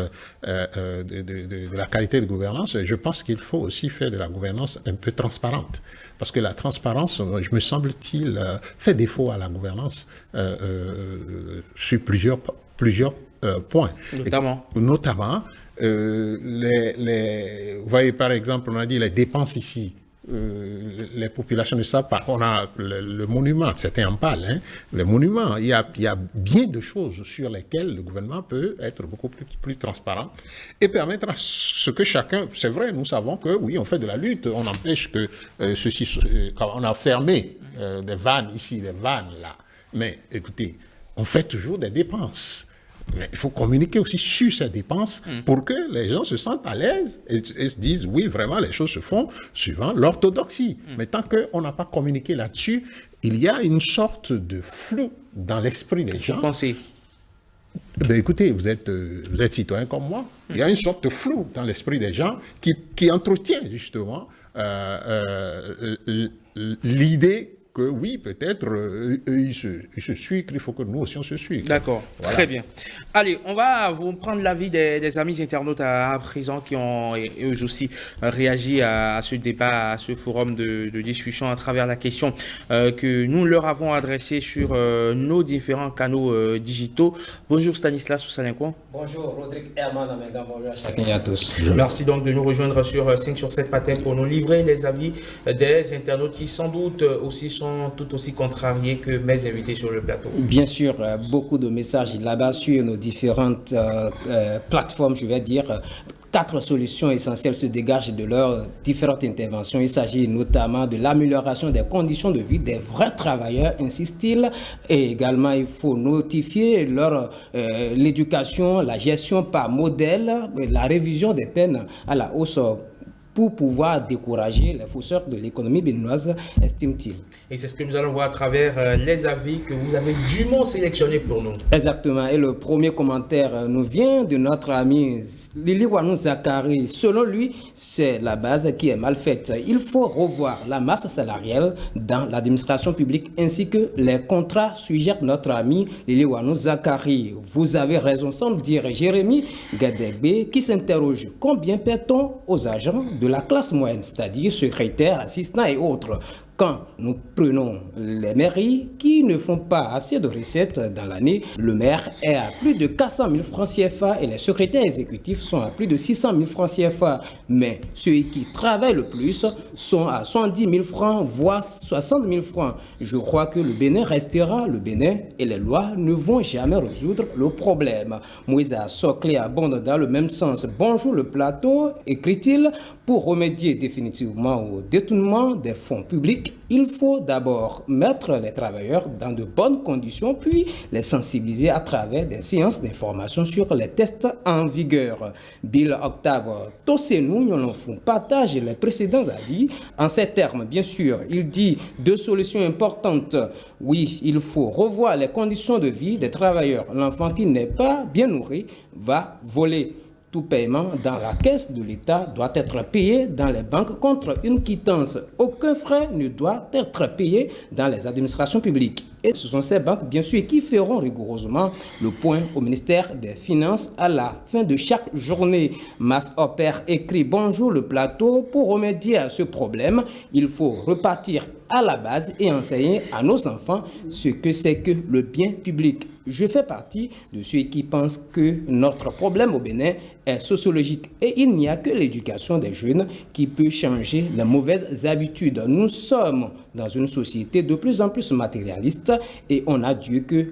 de la qualité de gouvernance. Je pense qu'il faut aussi faire de la gouvernance un peu transparente. Parce que la transparence, me semble-t-il, fait défaut à la gouvernance sur plusieurs points. Notamment, vous voyez par exemple, on a dit les dépenses ici. Les populations ne savent pas. On a le monument, certains en parlent, les monuments. Il y a bien de choses sur lesquelles le gouvernement peut être beaucoup plus transparent et permettre à ce que chacun, c'est vrai, nous savons que oui, on fait de la lutte, on empêche que quand on a fermé des vannes ici, des vannes là. Mais écoutez, on fait toujours des dépenses. Mais il faut communiquer aussi sur ces dépenses pour que les gens se sentent à l'aise et se disent oui, vraiment, les choses se font suivant l'orthodoxie. Mais tant qu'on n'a pas communiqué là-dessus, il y a une sorte de flou dans l'esprit des gens. Vous pensez? Ben écoutez, vous êtes citoyen comme moi. Il y a une sorte de flou dans l'esprit des gens qui entretient justement l'idée que oui, peut-être, ils se suivent, il faut que nous aussi on se suive. D'accord, voilà. Très bien. Allez, on va vous prendre l'avis des amis internautes à présent qui ont eux aussi réagi à ce débat, à ce forum de discussion à travers la question que nous leur avons adressée sur nos différents canaux digitaux. Bonjour Stanislas Soussalinko. Bonjour Rodrigue Herman Amenga, bonjour à chacun et à tous. Merci donc de nous rejoindre sur 5 sur 7 matins pour nous livrer les avis des internautes qui sans doute aussi sont tout aussi contrariés que mes invités sur le plateau. Bien sûr, beaucoup de messages là-bas sur nos différentes plateformes, je vais dire. 4 solutions essentielles se dégagent de leurs différentes interventions. Il s'agit notamment de l'amélioration des conditions de vie des vrais travailleurs, insiste-t-il. Et également, il faut notifier l'éducation, la gestion par modèle, la révision des peines à la hausse pour pouvoir décourager les fausseurs de l'économie béninoise, estime-t-il. Et c'est ce que nous allons voir à travers les avis que vous avez dûment sélectionnés pour nous. Exactement. Et le premier commentaire nous vient de notre ami Liliwanou Zakari. Selon lui, c'est la base qui est mal faite. Il faut revoir la masse salariale dans l'administration publique ainsi que les contrats, suggère notre ami Liliwanou Zakari. Vous avez raison, semble dire Jérémy Gadegbe, qui s'interroge. Combien paie-t-on aux agents de la classe moyenne, c'est-à-dire secrétaires, assistants et autres? Quand nous prenons les mairies qui ne font pas assez de recettes dans l'année, le maire est à plus de 400 000 francs CFA et les secrétaires exécutifs sont à plus de 600 000 francs CFA. Mais ceux qui travaillent le plus sont à 110 000 francs, voire 60 000 francs. Je crois que le Bénin restera le Bénin et les lois ne vont jamais résoudre le problème. Moïse Soclé abonde dans le même sens. Bonjour le plateau, écrit-il, pour remédier définitivement au détournement des fonds publics. Il faut d'abord mettre les travailleurs dans de bonnes conditions, puis les sensibiliser à travers des séances d'information sur les tests en vigueur. Bill Octave Tossenou Nyolonfou partage les précédents avis. En ces termes, bien sûr, il dit 2 solutions importantes. Oui, il faut revoir les conditions de vie des travailleurs. L'enfant qui n'est pas bien nourri va voler. Tout paiement dans la caisse de l'État doit être payé dans les banques contre une quittance. Aucun frais ne doit être payé dans les administrations publiques. Et ce sont ces banques, bien sûr, qui feront rigoureusement le point au ministère des Finances à la fin de chaque journée. Mas Opère écrit « Bonjour le plateau ». Pour remédier à ce problème, il faut repartir à la base et enseigner à nos enfants ce que c'est que le bien public. Je fais partie de ceux qui pensent que notre problème au Bénin est sociologique et il n'y a que l'éducation des jeunes qui peut changer les mauvaises habitudes. Nous sommes dans une société de plus en plus matérialiste et on a Dieu que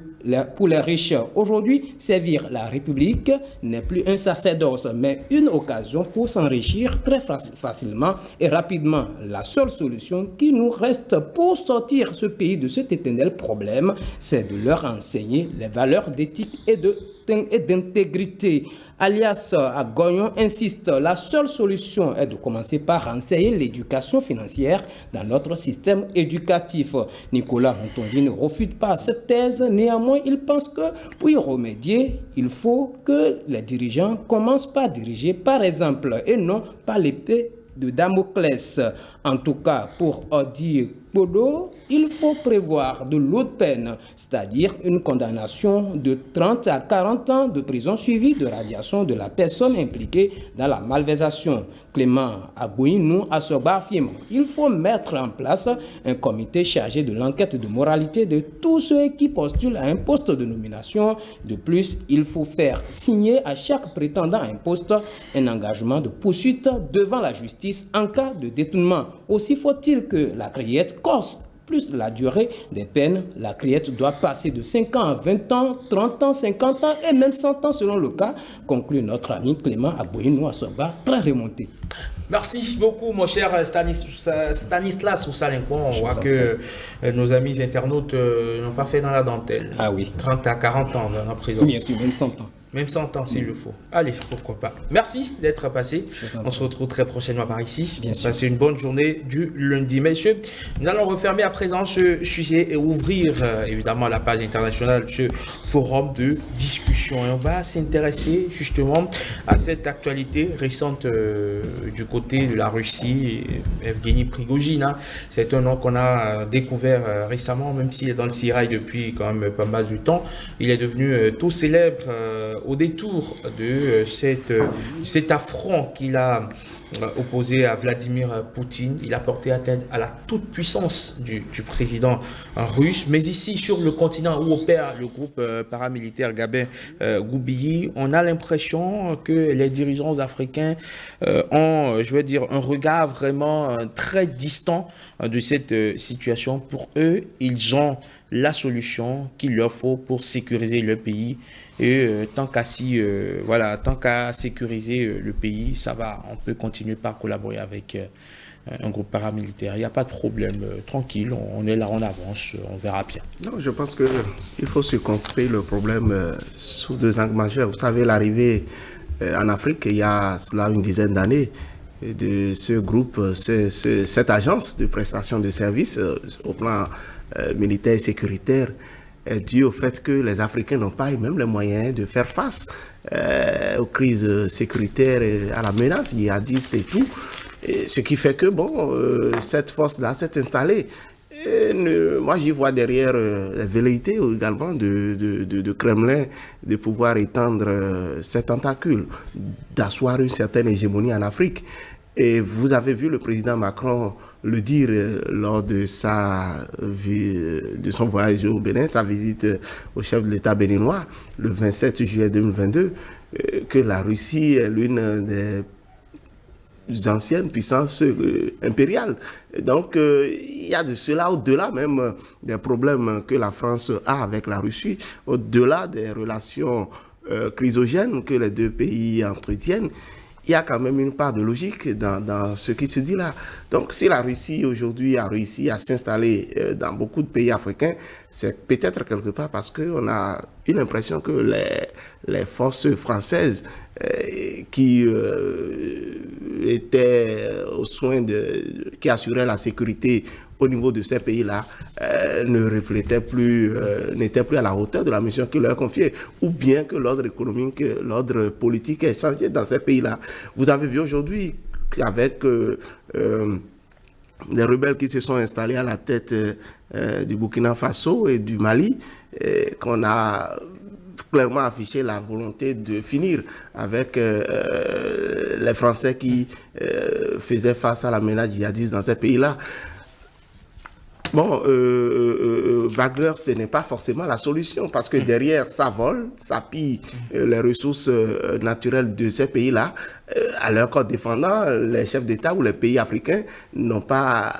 pour les riches. Aujourd'hui, servir la République n'est plus un sacerdoce, mais une occasion pour s'enrichir très facilement et rapidement. La seule solution qui nous reste pour sortir ce pays de cet éternel problème, c'est de leur enseigner les valeurs d'éthique et de et d'intégrité. Alias Agoyon insiste, la seule solution est de commencer par enseigner l'éducation financière dans notre système éducatif. Nicolas Rontondi ne refute pas cette thèse, néanmoins il pense que pour y remédier, il faut que les dirigeants commencent par diriger par exemple et non par l'épée de Damoclès. En tout cas, pour Odi Bodo, il faut prévoir de lourdes peines, c'est-à-dire une condamnation de 30 à 40 ans de prison suivie de radiation de la personne impliquée dans la malversation. Clément Agouinou Assoba affirme il faut mettre en place un comité chargé de l'enquête de moralité de tous ceux qui postulent à un poste de nomination. De plus, il faut faire signer à chaque prétendant à un poste un engagement de poursuite devant la justice en cas de détournement. Aussi faut-il que la criette corse plus la durée des peines. La criette doit passer de 5 ans à 20 ans, 30 ans, 50 ans et même 100 ans selon le cas, conclut notre ami Clément Agouinou Assoba, très remonté. Merci beaucoup, mon cher Stanislas Oussalinquon. On voit que nos amis internautes n'ont pas fait dans la dentelle. Ah oui. 30 à 40 ans dans la prison. Bien sûr, même 100 ans. Même 100 ans s'il le faut. Allez, pourquoi pas. Merci d'être passé. On se retrouve très prochainement par ici. Passez une bonne journée du lundi. Messieurs, nous allons refermer à présent ce sujet et ouvrir évidemment la page internationale, ce forum de discussion. Et on va s'intéresser justement à cette actualité récente du côté de la Russie. Evgeny Prigojine, hein. C'est un nom qu'on a découvert récemment, même s'il est dans le sérail depuis quand même pas mal de temps. Il est devenu tout célèbre au détour de cet affront qu'il a opposé à Vladimir Poutine. Il a porté atteinte à la toute-puissance du président russe. Mais ici, sur le continent où opère le groupe paramilitaire Gabin Goubiyi, on a l'impression que les dirigeants africains ont, je veux dire, un regard vraiment très distant de cette situation. Pour eux, ils ont la solution qu'il leur faut pour sécuriser le pays. Et tant qu'à sécuriser le pays, ça va, on peut continuer par collaborer avec un groupe paramilitaire. Il n'y a pas de problème, tranquille, on est là, on avance, on verra bien. Non, je pense qu'il faut circonscrire le problème sous deux angles majeurs. Vous savez, l'arrivée en Afrique, il y a cela une dizaine d'années, de ce groupe, cette agence de prestation de services au plan militaire et sécuritaire, est dû au fait que les Africains n'ont pas eu même les moyens de faire face aux crises sécuritaires, à la menace djihadiste et tout. Et ce qui fait que, cette force-là s'est installée. Moi, j'y vois derrière la velléité également de Kremlin de pouvoir étendre ses tentacules, d'asseoir une certaine hégémonie en Afrique. Et vous avez vu le président Macron le dire lors de son voyage au Bénin, sa visite au chef de l'État béninois, le 27 juillet 2022, que la Russie est l'une des anciennes puissances impériales. Donc, il y a de cela, au-delà même des problèmes que la France a avec la Russie, au-delà des relations chrysogènes que les deux pays entretiennent, il y a quand même une part de logique dans ce qui se dit là. Donc, si la Russie aujourd'hui a réussi à s'installer dans beaucoup de pays africains, c'est peut-être quelque part parce qu'on a une impression que les forces françaises qui étaient aux soins qui assuraient la sécurité au niveau de ces pays-là, n'étaient plus à la hauteur de la mission qui leur est confiée, ou bien que l'ordre économique, l'ordre politique ait changé dans ces pays-là. Vous avez vu aujourd'hui qu'avec les rebelles qui se sont installés à la tête du Burkina Faso et du Mali, qu'on a clairement affiché la volonté de finir avec les Français qui faisaient face à la menace djihadiste dans ces pays-là. Wagner, ce n'est pas forcément la solution parce que derrière, ça vole, ça pille les ressources naturelles de ces pays-là. Alors qu'en défendant, les chefs d'État ou les pays africains n'ont pas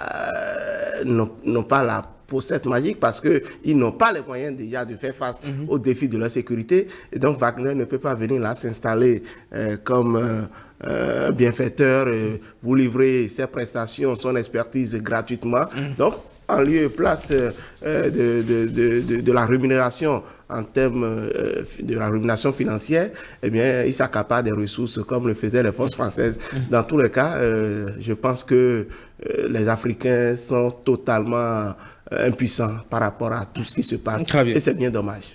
la pochette magique parce qu'ils n'ont pas les moyens déjà de faire face aux défis de leur sécurité. Et donc, Wagner ne peut pas venir là s'installer comme bienfaiteur, vous livrer ses prestations, son expertise gratuitement. Donc, en lieu et place de la rémunération en termes de la rémunération financière, eh bien, il s'accapare des ressources comme le faisaient les forces françaises. Dans tous les cas, je pense que les Africains sont totalement impuissants par rapport à tout ce qui se passe. Et c'est bien dommage.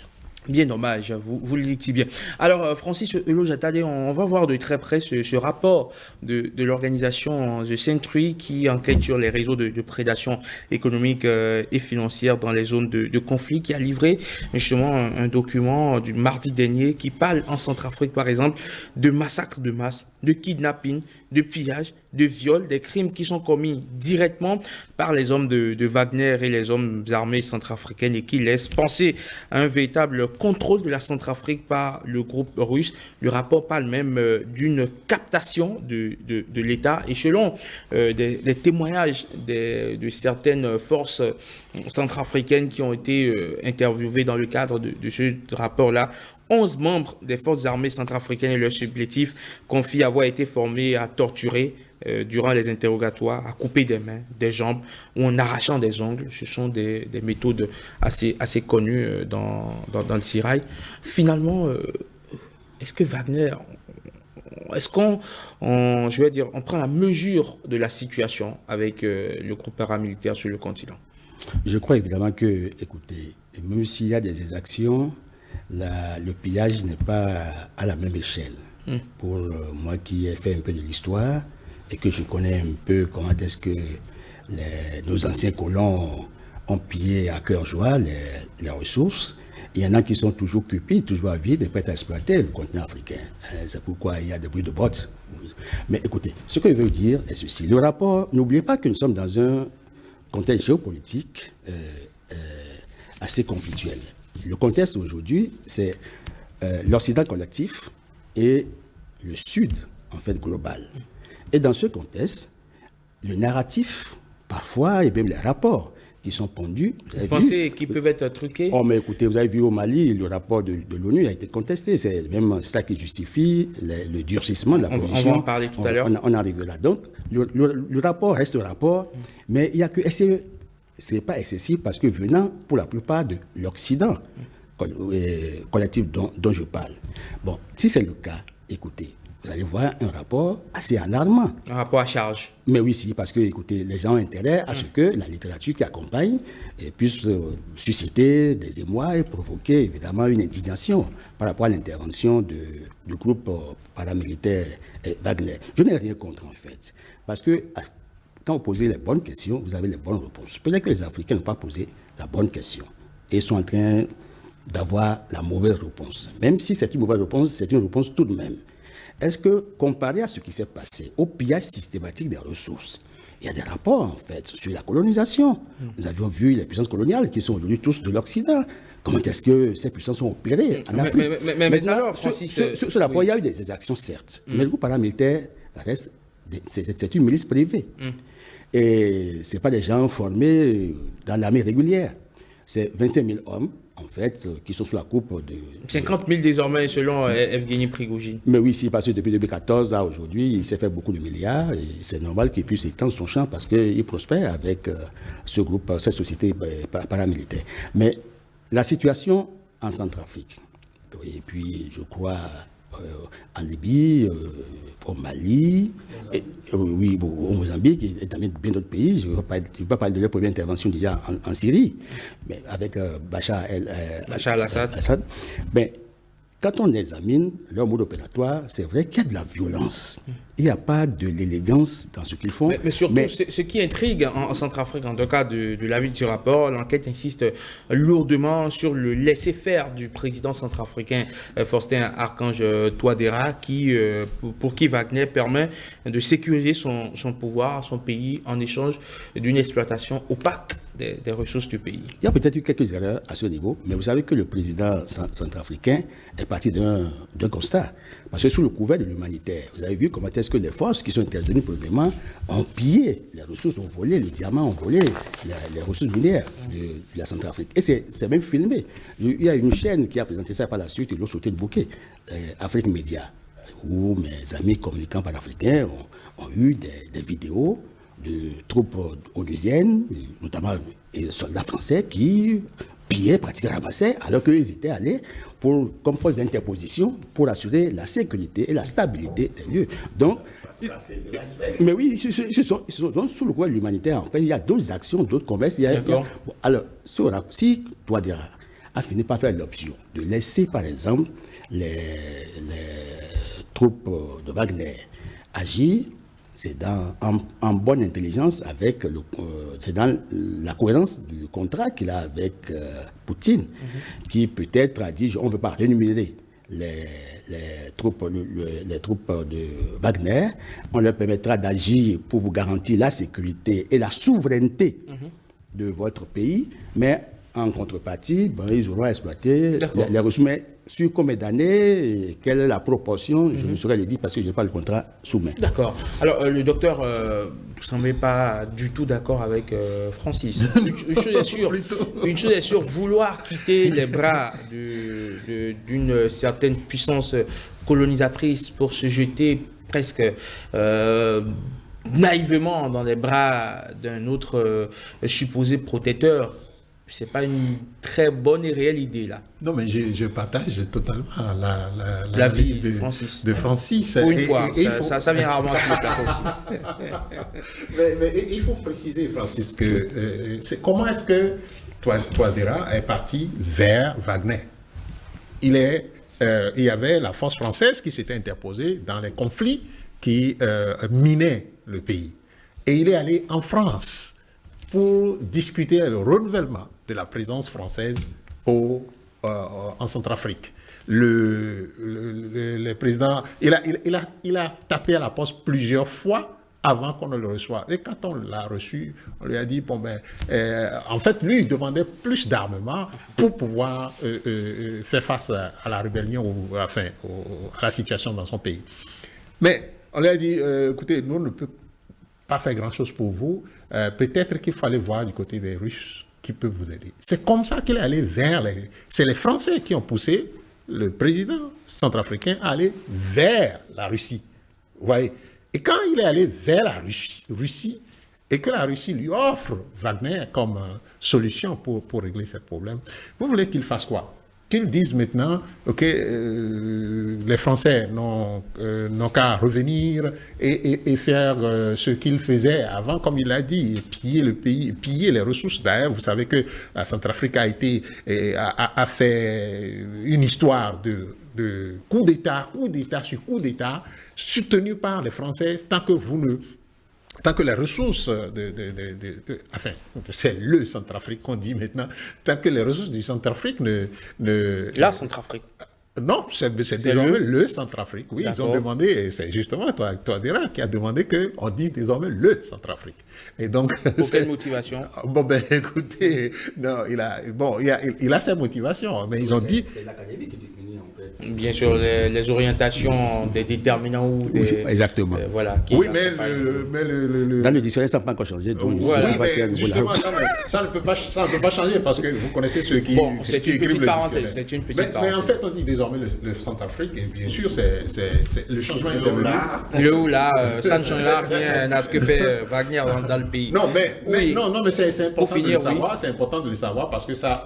Bien dommage, vous le dites si bien. Alors, Francis Elojatade, on va voir de très près ce rapport de l'organisation The Century qui enquête sur les réseaux de prédation économique et financière dans les zones de conflit, qui a livré justement un document du mardi dernier qui parle en Centrafrique, par exemple, de massacres de masse, de kidnapping, de pillage, de viol, des crimes qui sont commis directement par les hommes de Wagner et les hommes armés centrafricains et qui laissent penser à un véritable contrôle de la Centrafrique par le groupe russe. Le rapport parle même d'une captation de l'État et selon des témoignages de certaines forces centrafricaines qui ont été interviewées dans le cadre de ce rapport-là, 11 membres des forces armées centrafricaines et leurs supplétifs confient avoir été formés à torturer durant les interrogatoires, à couper des mains, des jambes ou en arrachant des ongles. Ce sont des méthodes assez connues dans le Sirail. Finalement, est-ce que Wagner, est-ce qu'on prend la mesure de la situation avec le groupe paramilitaire sur le continent? Je crois évidemment que, écoutez, même s'il y a des exactions, le pillage n'est pas à la même échelle. Pour moi qui ai fait un peu de l'histoire et que je connais un peu comment est-ce que nos anciens colons ont pillé à cœur joie les ressources, il y en a qui sont toujours cupides, toujours avides et prêts à exploiter le continent africain. C'est pourquoi il y a des bruits de bottes. Mais écoutez, ce que je veux dire est ceci. Le rapport, n'oubliez pas que nous sommes dans un contexte géopolitique assez conflictuel. Le contexte aujourd'hui, c'est l'Occident collectif et le Sud, en fait, global. Et dans ce contexte, le narratif, parfois, et même les rapports qui sont pondus... Vous pensez qu'ils peuvent être truqués? Oh, mais écoutez, vous avez vu au Mali, le rapport de l'ONU a été contesté. C'est même ça qui justifie le durcissement de la position. On va en parler tout à l'heure. On arrive là. Donc, le rapport reste le rapport, mais il y a que... C'est pas excessif parce que venant pour la plupart de l'Occident collectif dont je parle. Bon, si c'est le cas, écoutez, vous allez voir un rapport assez alarmant. Un rapport à charge. Mais oui, si, parce que, écoutez, les gens ont intérêt à ce que la littérature qui accompagne puisse susciter des émois et provoquer, évidemment, une indignation par rapport à l'intervention du groupe paramilitaire Wagner. Je n'ai rien contre, en fait, parce que quand vous posez les bonnes questions, vous avez les bonnes réponses. Peut-être que les Africains n'ont pas posé la bonne question et sont en train d'avoir la mauvaise réponse. Même si c'est une mauvaise réponse, c'est une réponse tout de même. Est-ce que, comparé à ce qui s'est passé, au pillage systématique des ressources, il y a des rapports, en fait, sur la colonisation. Nous avions vu les puissances coloniales qui sont aujourd'hui tous de l'Occident. Comment est-ce que ces puissances sont opérées en Afrique? Mais alors, Francis... Sur la il y a eu des actions, certes. Mais le groupe paramilitaire reste... C'est une milice privée. Et ce n'est pas des gens formés dans l'armée régulière. C'est 25 000 hommes, en fait, qui sont sous la coupe de... 50 000 désormais, selon Evgeny Prigojine. Mais oui, si, parce que depuis 2014 à aujourd'hui, il s'est fait beaucoup de milliards. Et c'est normal qu'il puisse étendre son champ parce qu'il prospère avec ce groupe, cette société paramilitaire. Mais la situation en Centrafrique, et puis je crois... en Libye, au Mali, oui, au Mozambique et dans bien d'autres pays. Je ne vais pas parler de leur première intervention déjà en Syrie, mais avec Bachar el-Assad. Mais quand on examine leur mode opératoire, c'est vrai qu'il y a de la violence. Il n'y a pas de l'élégance dans ce qu'ils font. Mais surtout, ce qui intrigue en Centrafrique, en tout cas de l'avis du rapport, l'enquête insiste lourdement sur le laisser-faire du président centrafricain Faustin Archange Touadéra, pour qui Wagner permet de sécuriser son pouvoir, son pays, en échange d'une exploitation opaque des ressources du pays. Il y a peut-être eu quelques erreurs à ce niveau, mais vous savez que le président centrafricain est parti d'un constat. Parce que sous le couvert de l'humanitaire, vous avez vu comment est-ce que les forces qui sont intervenues probablement ont pillé les ressources, ont volé les diamants, ont volé les ressources minières de la Centrafrique. Et c'est même filmé. Il y a une chaîne qui a présenté ça par la suite, ils l'ont sauté le bouquet, Afrique Média, où mes amis communicants panafricains ont eu des vidéos de troupes onusiennes, notamment des soldats français qui pillaient, pratiquement ramassaient, alors qu'ils étaient allés comme force d'interposition pour assurer la sécurité et la stabilité des lieux. Donc, mais oui, ce sont donc, sous le couvert humanitaire, en fait, il y a d'autres actions, d'autres commerces. Bon, alors, si Touadéra a fini par faire l'option de laisser, par exemple, les troupes de Wagner agir, c'est en bonne intelligence avec c'est dans la cohérence du contrat qu'il a avec Poutine, qui peut-être a dit on ne veut pas rémunérer les troupes de Wagner, on leur permettra d'agir pour vous garantir la sécurité et la souveraineté de votre pays, mais en contrepartie, ils auront exploité les ressources. Mais sur combien d'années, quelle est la proportion, je ne saurais le dire parce que je n'ai pas le contrat sous main. D'accord. Alors, le docteur ne semblait pas du tout d'accord avec Francis. Une chose est sûre, vouloir quitter les bras d'une certaine puissance colonisatrice pour se jeter presque naïvement dans les bras d'un autre supposé protecteur, c'est pas une très bonne et réelle idée là. Non, mais je partage totalement la vie de Francis. Pour une fois, ça vient rarement sur le plateau aussi. mais il faut préciser, Francis, que comment est-ce que Touadéra est parti vers Wagner? Il y avait la force française qui s'était interposée dans les conflits qui minaient le pays. Et il est allé en France pour discuter le renouvellement de la présence française en Centrafrique. Le président, il a tapé à la poste plusieurs fois avant qu'on ne le reçoive. Et quand on l'a reçu, on lui a dit, en fait, lui, il demandait plus d'armement pour pouvoir faire face à la rébellion, à la situation dans son pays. Mais on lui a dit, écoutez, nous ne pouvons pas faire grand-chose pour vous. Peut-être qu'il fallait voir du côté des Russes qui peuvent vous aider. C'est comme ça qu'il est allé c'est les Français qui ont poussé le président centrafricain à aller vers la Russie. Vous voyez? Et quand il est allé vers la Russie et que la Russie lui offre Wagner comme solution pour régler ce problème, vous voulez qu'il fasse quoi? Qu'ils disent maintenant, OK, les Français n'ont qu'à revenir et faire ce qu'ils faisaient avant, comme il l'a dit, piller le pays, piller les ressources. D'ailleurs, vous savez que la Centrafrique a fait une histoire de coup d'État sur coup d'État, soutenu par les Français, tant que les ressources c'est le Centrafrique qu'on dit maintenant, tant que les ressources du Centrafrique La Centrafrique. Non, c'est désormais le Centrafrique. Oui, ils ont demandé, et c'est justement Touadéra qui a demandé qu'on dise désormais le Centrafrique. Et donc, pour quelle motivation? Écoutez, non, il a ses motivations, mais ils ont dit. C'est l'académie qui définit en fait. Bien sûr, les orientations des déterminants ou des. Exactement. Voilà. Oui, mais dans le dictionnaire, ça n'a pas encore changé. Donc, justement, ça ne peut pas changer parce que vous connaissez ceux qui. Bon, c'est une petite parenthèse. Mais en fait, on dit désormais le Centrafrique, et bien sûr, c'est le changement intervenu. Le ou là, ça ne changera rien à ce que fait Wagner dans le pays. Non, mais c'est important de le savoir. C'est important de le savoir parce que ça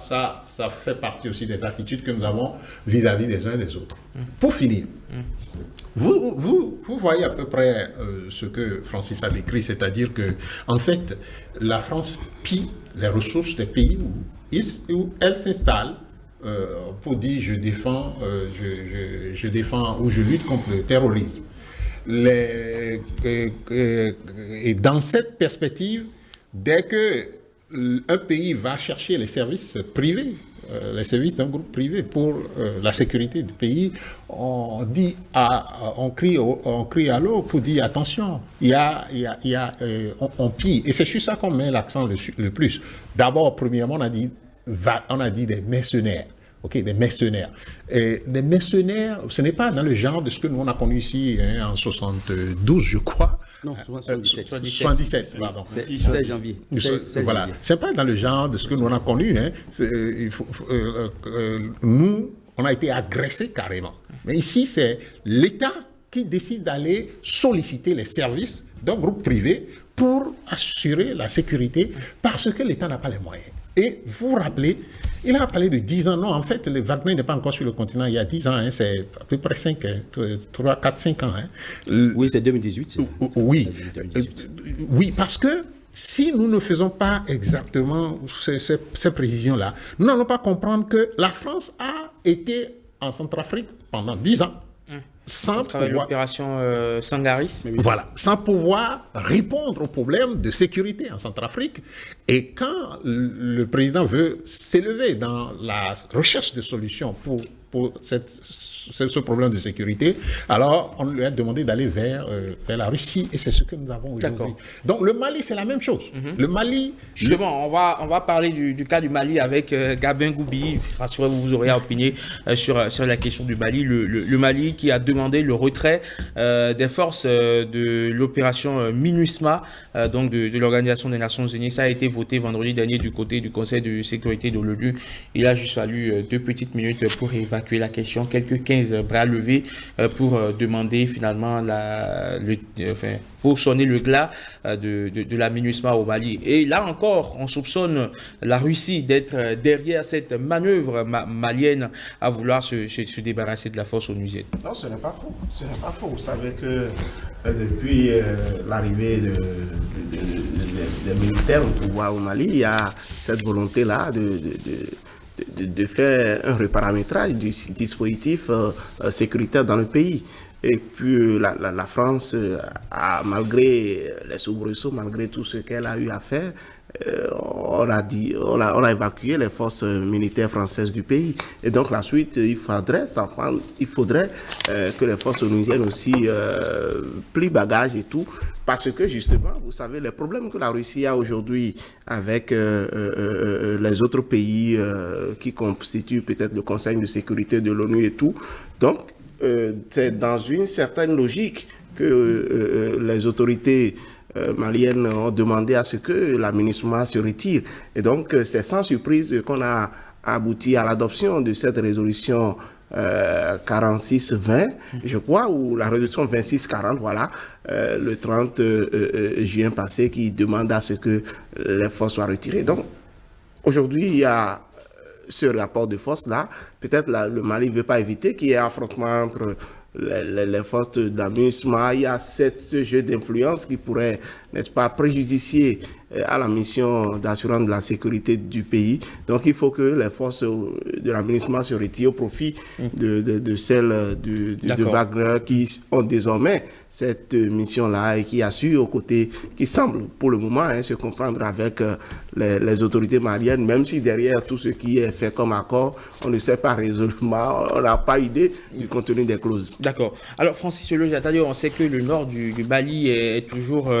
fait partie aussi des attitudes que nous avons vis-à-vis des uns et des autres. Pour finir, vous voyez à peu près ce que Francis a décrit, c'est-à-dire que en fait, la France pille les ressources des pays où elle s'installe. Pour dire je défends ou je lutte contre le terrorisme. Et dans cette perspective, dès que un pays va chercher les services privés, les services d'un groupe privé pour la sécurité du pays, on crie à l'eau pour dire attention, on pille. Et c'est sur ça qu'on met l'accent le plus. D'abord, premièrement, on a dit des mercenaires. OK, des mercenaires. Et des mercenaires, ce n'est pas dans le genre de ce que nous on a connu ici en 72, je crois. Non, 77, pardon. 16 janvier. Voilà. Ce n'est pas dans le genre de ce que nous on a connu. Nous, on a été agressés carrément. Mais ici, c'est l'État qui décide d'aller solliciter les services d'un groupe privé pour assurer la sécurité parce que l'État n'a pas les moyens. Et vous vous rappelez Il a parlé de 10 ans. Non, en fait, le Wagner n'est pas encore sur le continent il y a 10 ans. Hein, c'est à peu près 3, 4, 5 ans. Hein. Oui, c'est 2018. Oui. 2018. Oui, parce que si nous ne faisons pas exactement ces précisions-là, nous n'allons pas comprendre que la France a été en Centrafrique pendant 10 ans. Sans pouvoir... l'opération Sangaris. Voilà, sans pouvoir répondre aux problèmes de sécurité en Centrafrique. Et quand le président veut s'élever dans la recherche de solutions pour ce problème de sécurité, alors on lui a demandé d'aller vers la Russie, et c'est ce que nous avons aujourd'hui. Donc le Mali, c'est la même chose. Le Mali... Justement, on va parler du cas du Mali avec Gabin Goubi. Rassurez-vous, vous aurez à opiner sur la question du Mali. Le Mali qui a demandé le retrait des forces de l'opération MINUSMA, donc de l'Organisation des Nations Unies. Ça a été voté vendredi dernier du côté du Conseil de sécurité de l'ONU. Il a juste fallu 2 petites minutes pour évacuer la question. Quelques 15 bras levés pour demander finalement pour sonner le glas de la MINUSMA au Mali. Et là encore, on soupçonne la Russie d'être derrière cette manœuvre malienne à vouloir se débarrasser de la force onusienne. Non, ce n'est pas faux. Ce n'est pas faux. Vous savez que depuis l'arrivée des militaires au pouvoir au Mali, il y a cette volonté-là de faire un reparamétrage du dispositif sécuritaire dans le pays. Et puis la France, malgré les soubresauts, malgré tout ce qu'elle a eu à faire, on a évacué les forces militaires françaises du pays. Et donc la suite, il faudrait que les forces onusiennes aussi plient bagage et tout. Parce que justement, vous savez, les problèmes que la Russie a aujourd'hui avec les autres pays qui constituent peut-être le Conseil de sécurité de l'ONU et tout. Donc, c'est dans une certaine logique que les autorités maliennes ont demandé à ce que la MINUSMA se retire. Et donc, c'est sans surprise qu'on a abouti à l'adoption de cette résolution 46-20, je crois, ou la résolution 26-40, voilà, le 30 juin passé, qui demande à ce que les forces soient retirées. Donc, aujourd'hui, il y a ce rapport de force-là. Peut-être le Mali ne veut pas éviter qu'il y ait un affrontement entre les forces d'AMISMA. Il y a ce jeu d'influence qui pourrait, n'est-ce pas, préjudicier à la mission d'assurance de la sécurité du pays. Donc il faut que les forces de l'AMISMA se retirent au profit de celles de Wagner qui ont désormais cette mission-là et qui assurent aux côtés, qui semblent pour le moment se comprendre avec les autorités maliennes, même si derrière tout ce qui est fait comme accord, on ne sait pas résolument, on n'a pas idée du contenu des clauses. D'accord. Alors Francis Lejatadio, on sait que le nord du Mali est toujours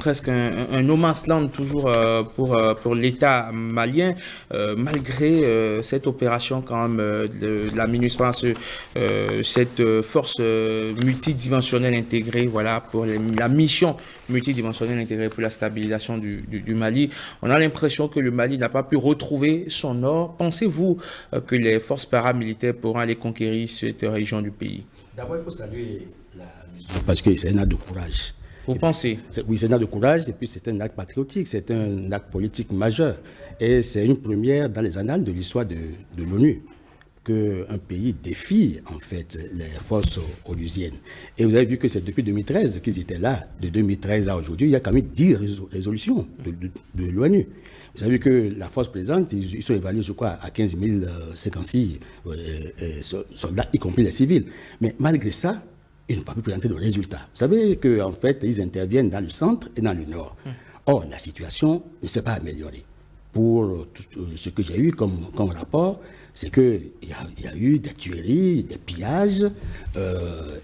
presque un no man's land toujours pour l'État malien, malgré cette opération quand même de la MINUSMA, cette force multidimensionnelle intégrée, voilà, pour la mission multidimensionnelle intégrée pour la stabilisation du Mali. On a l'impression que le Mali n'a pas pu retrouver son nord. Pensez-vous que les forces paramilitaires pourront aller conquérir cette région du pays? D'abord, il faut saluer la mesure parce que c'est un acte de courage. Vous pensez? Oui, c'est un acte de courage et puis c'est un acte patriotique, c'est un acte politique majeur. Et c'est une première dans les annales de l'histoire de l'ONU qu'un pays défie en fait les forces onusiennes. Et vous avez vu que c'est depuis 2013 qu'ils étaient là. De 2013 à aujourd'hui, il y a quand même 10 résolutions de l'ONU. Vous avez vu que la force présente, ils sont évalués, je crois, à 15 056 soldats, y compris les civils. Mais malgré ça, ils n'ont pas pu présenter de résultats. Vous savez qu'en fait, ils interviennent dans le centre et dans le nord. Or, la situation ne s'est pas améliorée. Pour tout ce que j'ai eu comme rapport, c'est qu'il y a eu des tueries, des pillages,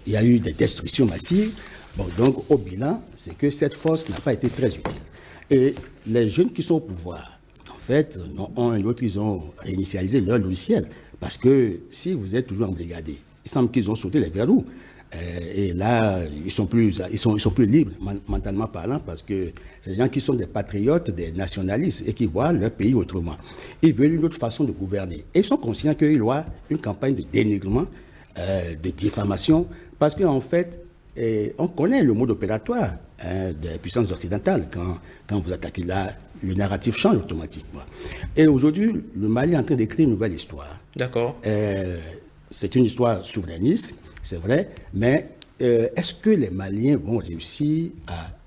il y a eu des destructions massives. Bon, donc, au bilan, c'est que cette force n'a pas été très utile. Et les jeunes qui sont au pouvoir, en fait, un et l'autre, ils ont réinitialisé leur logiciel. Parce que si vous êtes toujours embrigadé, il semble qu'ils ont sauté les verrous. Et là, ils sont plus libres, mentalement parlant, parce que c'est des gens qui sont des patriotes, des nationalistes, et qui voient leur pays autrement. Ils veulent une autre façon de gouverner. Et ils sont conscients qu'il y aura une campagne de dénigrement, de diffamation, parce qu'en fait, on connaît le mode opératoire des puissances occidentales. Quand vous attaquez là, le narratif change automatiquement. Et aujourd'hui, le Mali est en train d'écrire une nouvelle histoire. D'accord. C'est une histoire souverainiste, c'est vrai, mais est-ce que les Maliens vont réussir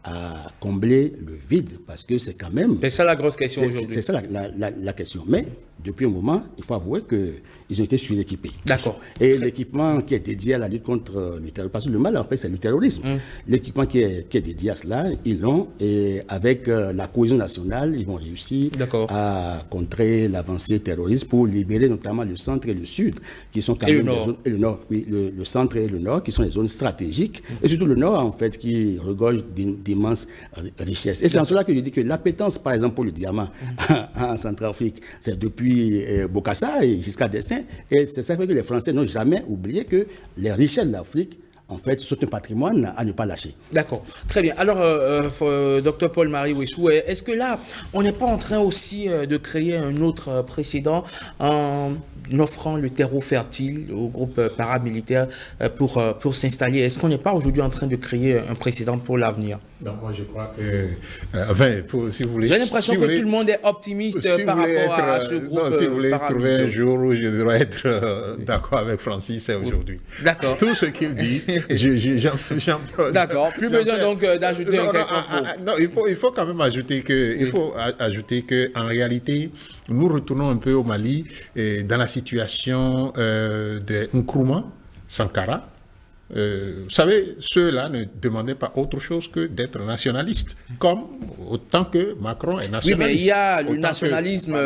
à combler le vide? Parce que c'est quand même... C'est ça la grosse question aujourd'hui. C'est ça la question. Mais depuis un moment, il faut avouer qu'ils ont été suréquipés. D'accord. Et l'équipement qui est dédié à la lutte contre le terrorisme, parce que le mal, en fait, c'est le terrorisme. L'équipement qui est dédié à cela, ils l'ont, et avec la cohésion nationale, ils vont réussir à contrer l'avancée terroriste pour libérer notamment le centre et le sud, qui sont quand même des zones... Et le nord, oui, le centre et le nord, qui sont des zones stratégiques, et surtout le nord, en fait, qui regorge d'immenses richesses. Et c'est en cela que je dis que l'appétence, par exemple, pour le diamant en Centrafrique, c'est depuis Bokassa et jusqu'à Destin. Et c'est ça fait que les Français n'ont jamais oublié que les richesses de l'Afrique, en fait, sont un patrimoine à ne pas lâcher. D'accord, très bien. Alors, Dr Paul-Marie Ouessou, est-ce que là, on n'est pas en train aussi de créer un autre précédent en offrant le terreau fertile aux groupes paramilitaires pour s'installer? Est-ce qu'on n'est pas aujourd'hui en train de créer un précédent pour l'avenir? Non, moi je crois que, si vous voulez... J'ai l'impression que tout le monde est optimiste par rapport à ce groupe. Non, si vous voulez trouver un jour où je devrais être d'accord avec Francis, c'est aujourd'hui. D'accord. Tout ce qu'il dit, j'en... D'accord, plus besoin donc d'ajouter un quelconque mot. Non, il faut quand même ajouter que, en réalité, nous retournons un peu au Mali dans la situation de Nkrumah, Sankara. Vous savez, ceux-là ne demandaient pas autre chose que d'être nationalistes, comme autant que Macron est nationaliste. Oui, mais il y a le nationalisme,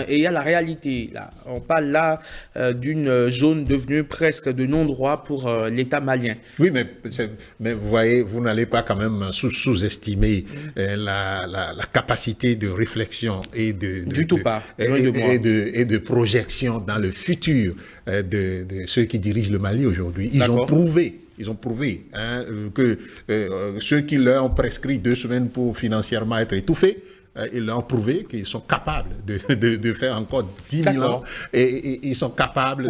et il y a la réalité. Là. On parle là d'une zone devenue presque de non-droit pour l'État malien. Oui, mais vous voyez, vous n'allez pas quand même sous-estimer la capacité de réflexion et de projection dans le futur de ceux qui dirigent le Mali aujourd'hui. Ils ont prouvé que ceux qui leur ont prescrit 2 semaines pour financièrement être étouffés, ils leur ont prouvé qu'ils sont capables de faire encore 10 000 ans et ils sont capables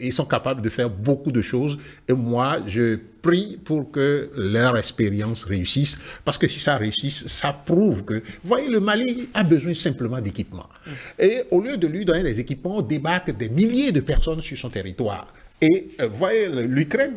ils sont capables de faire beaucoup de choses. Et moi, je prie pour que leur expérience réussisse, parce que si ça réussit, ça prouve que... Vous voyez, le Mali a besoin simplement d'équipements. Et au lieu de lui donner des équipements, on débarque des milliers de personnes sur son territoire. Et vous voyez, l'Ukraine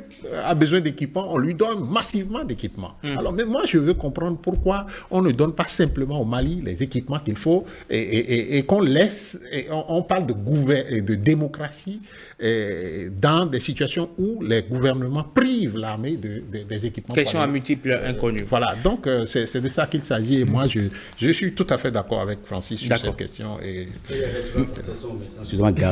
a besoin d'équipements, on lui donne massivement d'équipements. Alors, mais moi, je veux comprendre pourquoi on ne donne pas simplement au Mali les équipements qu'il faut et qu'on laisse, et on parle de démocratie dans des situations où les gouvernements privent l'armée des équipements. Question à multiples inconnus. Voilà, donc c'est de ça qu'il s'agit et moi, je suis tout à fait d'accord avec Francis sur cette question.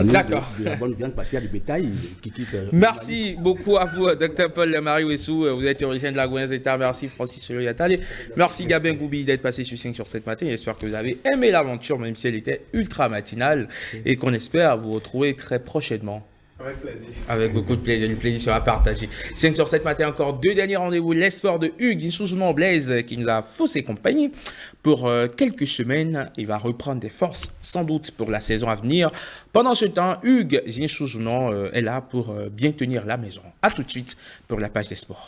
D'accord. De la bonne viande parce qu'il y a du bétail qui... Merci beaucoup à vous, Dr Paul-Marie Ouessou. Vous êtes originaire de la Gouin-Zeta. Merci, Francis Soloyatale. Merci, Gabin Goubi, d'être passé sur 5 sur 7 matin. J'espère que vous avez aimé l'aventure, même si elle était ultra matinale, et qu'on espère vous retrouver très prochainement. Avec plaisir. Avec beaucoup de plaisir, du plaisir sera partagé. 5 sur 7 matin, encore 2 derniers rendez-vous. L'espoir de Hugues Zinsouzounon Blaise qui nous a faussé compagnie pour quelques semaines. Il va reprendre des forces, sans doute, pour la saison à venir. Pendant ce temps, Hugues Zinsouzounon est là pour bien tenir la maison. A tout de suite pour la page des sports.